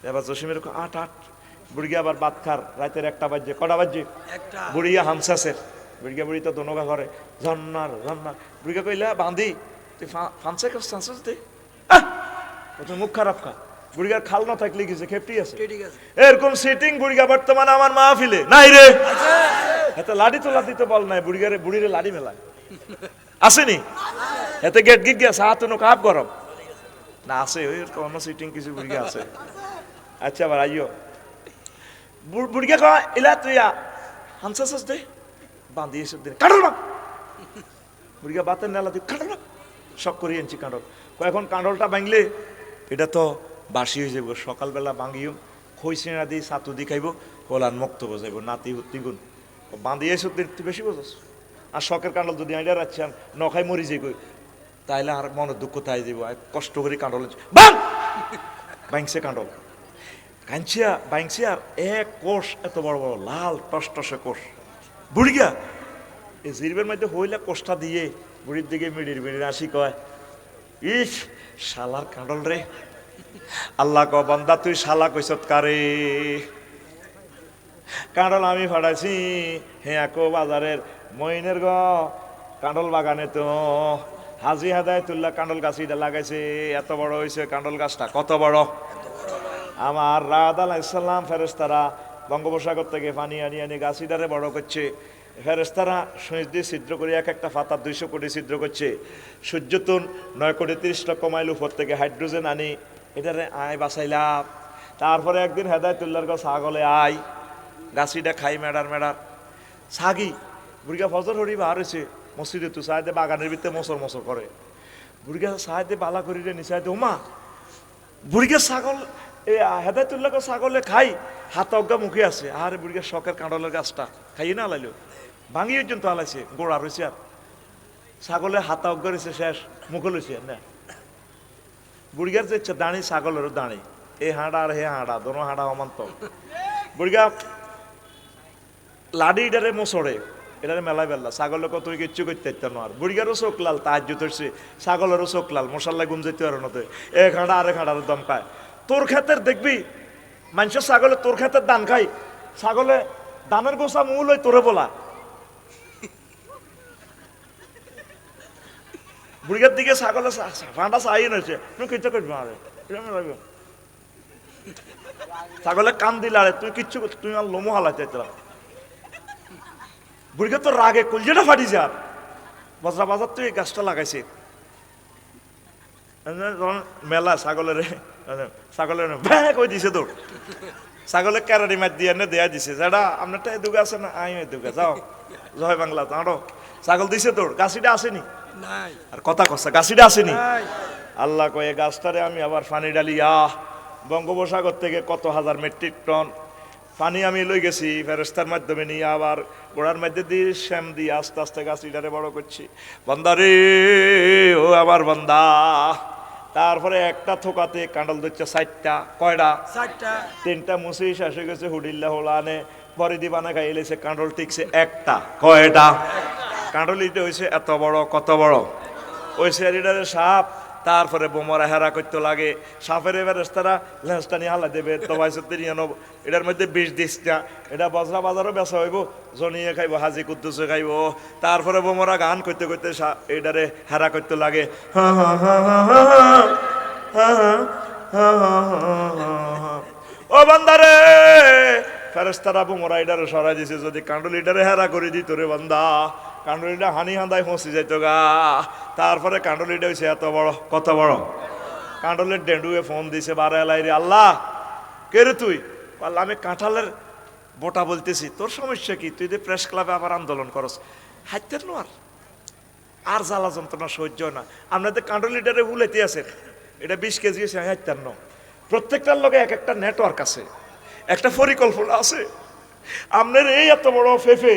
এবার জসিমের 8 বুড়িয়া আবার ভাত খার রাতের 1টা বাজে কটা বাজে বুড়িয়া হামসাসের বুড়িয়া বুড়ি তো দোনোগা ঘরে ঝন্নার বুড়িয়া কইলা বাঁধি তুই ফাঁসে কাছে দে মুখ খারাপ খা বুড়িগার খাল না থাকলে কিছু খেপটি আছে এরকম সিটিং বুড়িগা বর্তমানে আমার মাহফিলে নাই রে এত লাড়ি তো লাড়ি তো বল নাই বুড়িগারে বুড়িরে লাড়ি মেলায় আসেনি এতে গেট গিট গিয়া সাহাতুনো কাপ গরম না আছে ওই কোন সিটিং কিছু বুড়িগা আছে আচ্ছা আবার আইও বুড়িগা কয় ইলা তুই হানসাস দে বাঁধি এসে দে কাটল না বুড়িগা বাতের নেলা তুই কাটল না শখ করি আনছি কাঁডল এখন কাঁডলটা ভাঙলে এটা তো বাসি হয়ে যাব সকালবেলা ভাঙিও খই সিনা দিয়ে ছাতু দি খাইব কলান মুক্ত বোঝাইব নাতি হুত্তি গুণ বাঁধিয়ে এসে তুই বেশি বোঝাস আর শখের কাঁডল যদি আইডা রাখছি আর নখাই মরি যাই কই তাইলে আর মনের দুঃখ তাই যাব কষ্ট করে কাঁডল ভাঙছে কাঁডল কাঁচিয়া ভাঙছে আর এক কোষ এত বড় বড় লাল টসটসে কোষ বুড়িয়া এই জিরবের মধ্যে হইলে কোষটা দিয়ে বুড়ির দিকে মিড়ির আসি কয় ইস শালার কাঁডল রে আল্লাহ ক বান্দা তুই শালা কইছত কারে কাঁডল আমি ফাড়াইছি হ্যাঁ কো বাজারের মইনের গ কাঁডল বাগানে তো হাজি হাদায়তুল্লাহ কাঁডল গাছিটা লাগাইছে এত বড় হয়েছে কাঁডল গাছটা কত বড় আমার রাত আলাইহিস সালাম ফেরেশতারা বঙ্গোপসাগর থেকে পানি আনি গাছিটারে বড় করছে ফেরেশতারা সুইচ দিয়ে ছিদ্র করে এক একটা পাতা 200 কোটি ছিদ্র করছে সূর্যতুন 9 কোটি 30 লক্ষ মাইল উপর থেকে হাইড্রোজেন আনি এটারে আয় বাঁচাইলাম তারপরে একদিন হেদায়তুল্লাহর কাছে ছাগলে আয় গাছিটা খাই মেডার ছাগি বুড়িগা ফজর হরি বার হয়েছে মসজিদে তো সাহেদে বাগানের ভিতরে মোসর করে বুড়িগা সাহেদে বালা করি রে নিচাইতে ওমা বুড়িগা ছাগল এই হেদায়তুল্লাহকে ছাগলে খাই হাত অজ্ঞা মুখে আছে আর বুড়িগা শখের কাঁডলের গাছটা খাইয়ে না আলাইলো ভাঙি পর্যন্ত আলাইছে গোড়া রয়েছে আর ছাগলের হাতা অজ্ঞা রয়েছে শেষ মুখে লইছে না বুড়িগার যে দাঁড়ি ছাগলেরও দাঁড়ি এ হাঁড়া আর হে হাঁড়া দোনো হাঁড়া অমান্ত বুড়িগা লাডি এটারে মোসড়ে এটারে মেলায় বেল্লা ছাগলের কত কিচ্ছু করতে ইত্যার আর বুড়িগারও চোখ লাল তাহাজ্জু ধরছে ছাগলেরও চোখ লাল মশাল্লা গুম যেতে আর নতে এক হাঁড়া আরেক হাঁড়ার দম খায় তোর ক্ষেতের দেখবি মানুষের ছাগলে তোর ক্ষেতের দান খাই ছাগলে দানের গোসা মূল ওই তোরে বলা বুড়িগার দিকে ছাগলে ফাঁটা চাই নয়েছে তুমি কিচ্ছু করবি আরে ছাগলে কান দিলে আরে তুই কিচ্ছু তুমি আর লোমো হালাইতে বুড়িগার তো রাগে কলজেটা ফাটি যা বজরা বাজার তুই এই গাছটা লাগাইছে মেলা ছাগলের ভ্যাঁ কই দিছে তোর ছাগলে ক্যারারি মাছ দিয়ে দেয়া দিছে যারা আপনারটা এদুকে আছে না আই এদুকে যাও জয় বাংলা যাও ছাগল দিছে তোর গাছিটা আসেনি আর কথা কষা গাছিটা আসেনি আল্লাহ কয়ে গাছটারে আমি আবার পানি ডালিয়া বঙ্গোপসাগর থেকে কত হাজার মেট্রিক টন পানি আমি লই গেছি ফেরেশতার মাধ্যমে নিয়ে আবার গোড়ার মধ্যে দিয়ে শ্যাম দিয়ে আস্তে আস্তে গাছিটারে বড় করছি বান্দারে ও আমার বান্দা তারপরে একটা থোকাতে কাঁডল ধরছে 4টা কয়টা 3টা মুসি শেষ হয়ে গেছে হুডিল্লা হোলানে পরে দিবানা খাই এলেছে কাঁডল টিকছে একটা কয়টা কাঁডল ইটা হয়েছে এত বড় কত বড় ওই সেরিডারে সাপ তারপরে বোমরা হেরা করতে লাগে সাপের এবার তারা লেন্সটা নিয়ে হালা দেবে দবাই সত্যি নিয়ে নেব এটার মধ্যে 20 দিসটা এটা বজরা বাজারও বেচা হইব জনিয়ে খাইব হাজি কুদ্দুসে খাইব তারপরে বোমরা গান করতে করতে এটারে হেরা করতে লাগে ও বান্দারে ফেরেশতারা বোমরা এটারে সরাই দিছে যদি কাঁডল এটারে হেরা করে দিত রে বান্দা কাঁডলিটা হানি হান্দায় ফসি যাইত গা তারপরে কাঁডলিটা হয়েছে এত বড় কত বড় কাঁডলের ডেন্ডুয়ে ফোন দিছে বারে এলাই রে আল্লাহ কে রে তুই আল্লাহ আমি কাঁঠালের বোটা বলতেছি তোর সমস্যা কি তুই যে প্রেস ক্লাবে আবার আন্দোলন করস হাইতের নোয়ার আর জ্বালা যন্ত্রণা সহ্য না আপনাদের কাঁডলিটারে ভুলেতে আছেন এটা 20 কেজি আছে হাইতের ন প্রত্যেকটার লগে এক একটা নেটওয়ার্ক আছে একটা পরিকল্পনা আছে আপনার এই এত বড় ফেফে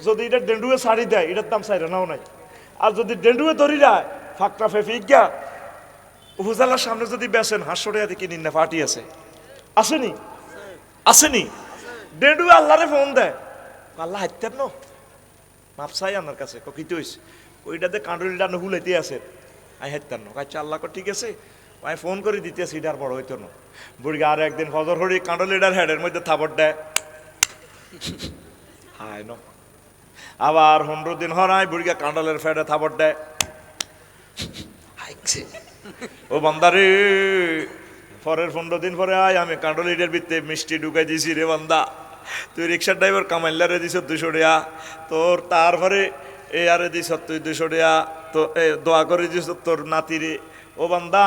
যদি এটা ডেন্ডুয়ে ছাড়ি দেয় এটার দাম চাইরে নাও নাই আর যদি ডেন্ডুয়ে ধরি যায় ফাঁকটা ফেফে গিয়া উপজেলার সামনে যদি বেসেন হাসরে দেখি নিন্না পার্টি আছে, আসেনি আসেনি, ডেডু আল্লাহরে ফোন দেয়, আল্লাহ হাইতেন ন মাপ চাই আমার কাছে কিতে হয়েছে, ওইটাতে কাঁডলিটা হুলাইতে আছে, আই হাইতেন না, আচ্ছা আল্লাহ ঠিক আছে, আমি ফোন করে দিতেছি, এটার বড় হইতো না। বুড়ি আর একদিন ফজর হরি কাঁডলিটার হেডের মধ্যে থাপড় দেয়, হায় ন। আবার 15 দিন হরাই বুড়িগা কাঁডলের ফেডে থাপড় দেয়, ও বান্দারে পরের 15 দিন পরে আয়, আমি কাঁডলিটার ভিতরে মিষ্টি ঢুকাই দিছি রে বান্দা, তুই রিক্সার ড্রাইভার কামাইলারে দিছ 200 টাকা, তোর তারপরে এ আরে দিছ তুই 200 টাকা, তো দোয়া করে দিছ তোর নাতিরে। ও বান্দা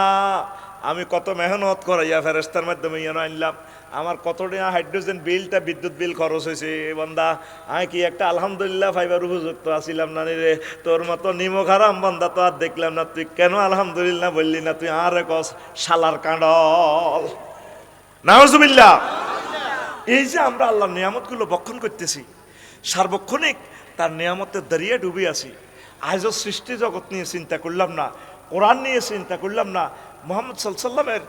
আমি কত মেহনত করাইয়া ফেরেস্তার মাধ্যমে ইয়ে আনলাম, আমার কত টাকা হাইড্রোজেন বিলটা বিদ্যুৎ বিল খরচ হয়েছে, বান্দা আমি কি একটা আলহামদুলিল্লাহ ফাইবার উপযুক্ত আছিলাম না রে, তোর মতো নিমক হারাম বান্দা তো আর দেখলাম না, তুই কেন আলহামদুলিল্লাহ বললি না, তুই আর কস শালার কাঁডল। নাউজুবিল্লাহ। এই যে আমরা আল্লাহর নিয়ামতগুলো বক্ষণ করতেছি, সার্বক্ষণিক তার নিয়ামতের দাঁড়িয়ে ডুবে আছি, আজও সৃষ্টি জগৎ নিয়ে চিন্তা করলাম না, কোরআন নিয়ে চিন্তা করলাম না, মুহাম্মদ সাল্লাল্লাহু আলাইহি ওয়াসাল্লামের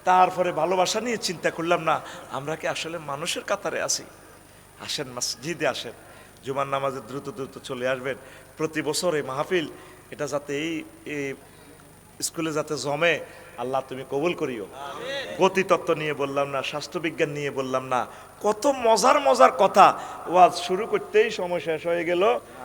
তারপরে ভালোবাসা নিয়ে চিন্তা করলাম না, আমরা কি আসলে মানুষের কাতারে আছি? আসেন মসজিদে আসেন, জুমার নামাজে দ্রুত দ্রুত চলে আসবেন। প্রতি বছর এই মাহফিল এটা যাতে এই স্কুলে যাতে জমে, আল্লাহ তুমি কবুল করিও। গতিতত্ত্ব নিয়ে বললাম না, স্বাস্থ্যবিজ্ঞান নিয়ে বললাম না, কত মজার মজার কথা, ওয়াজ শুরু করতেই সময় শেষ হয়ে গেল।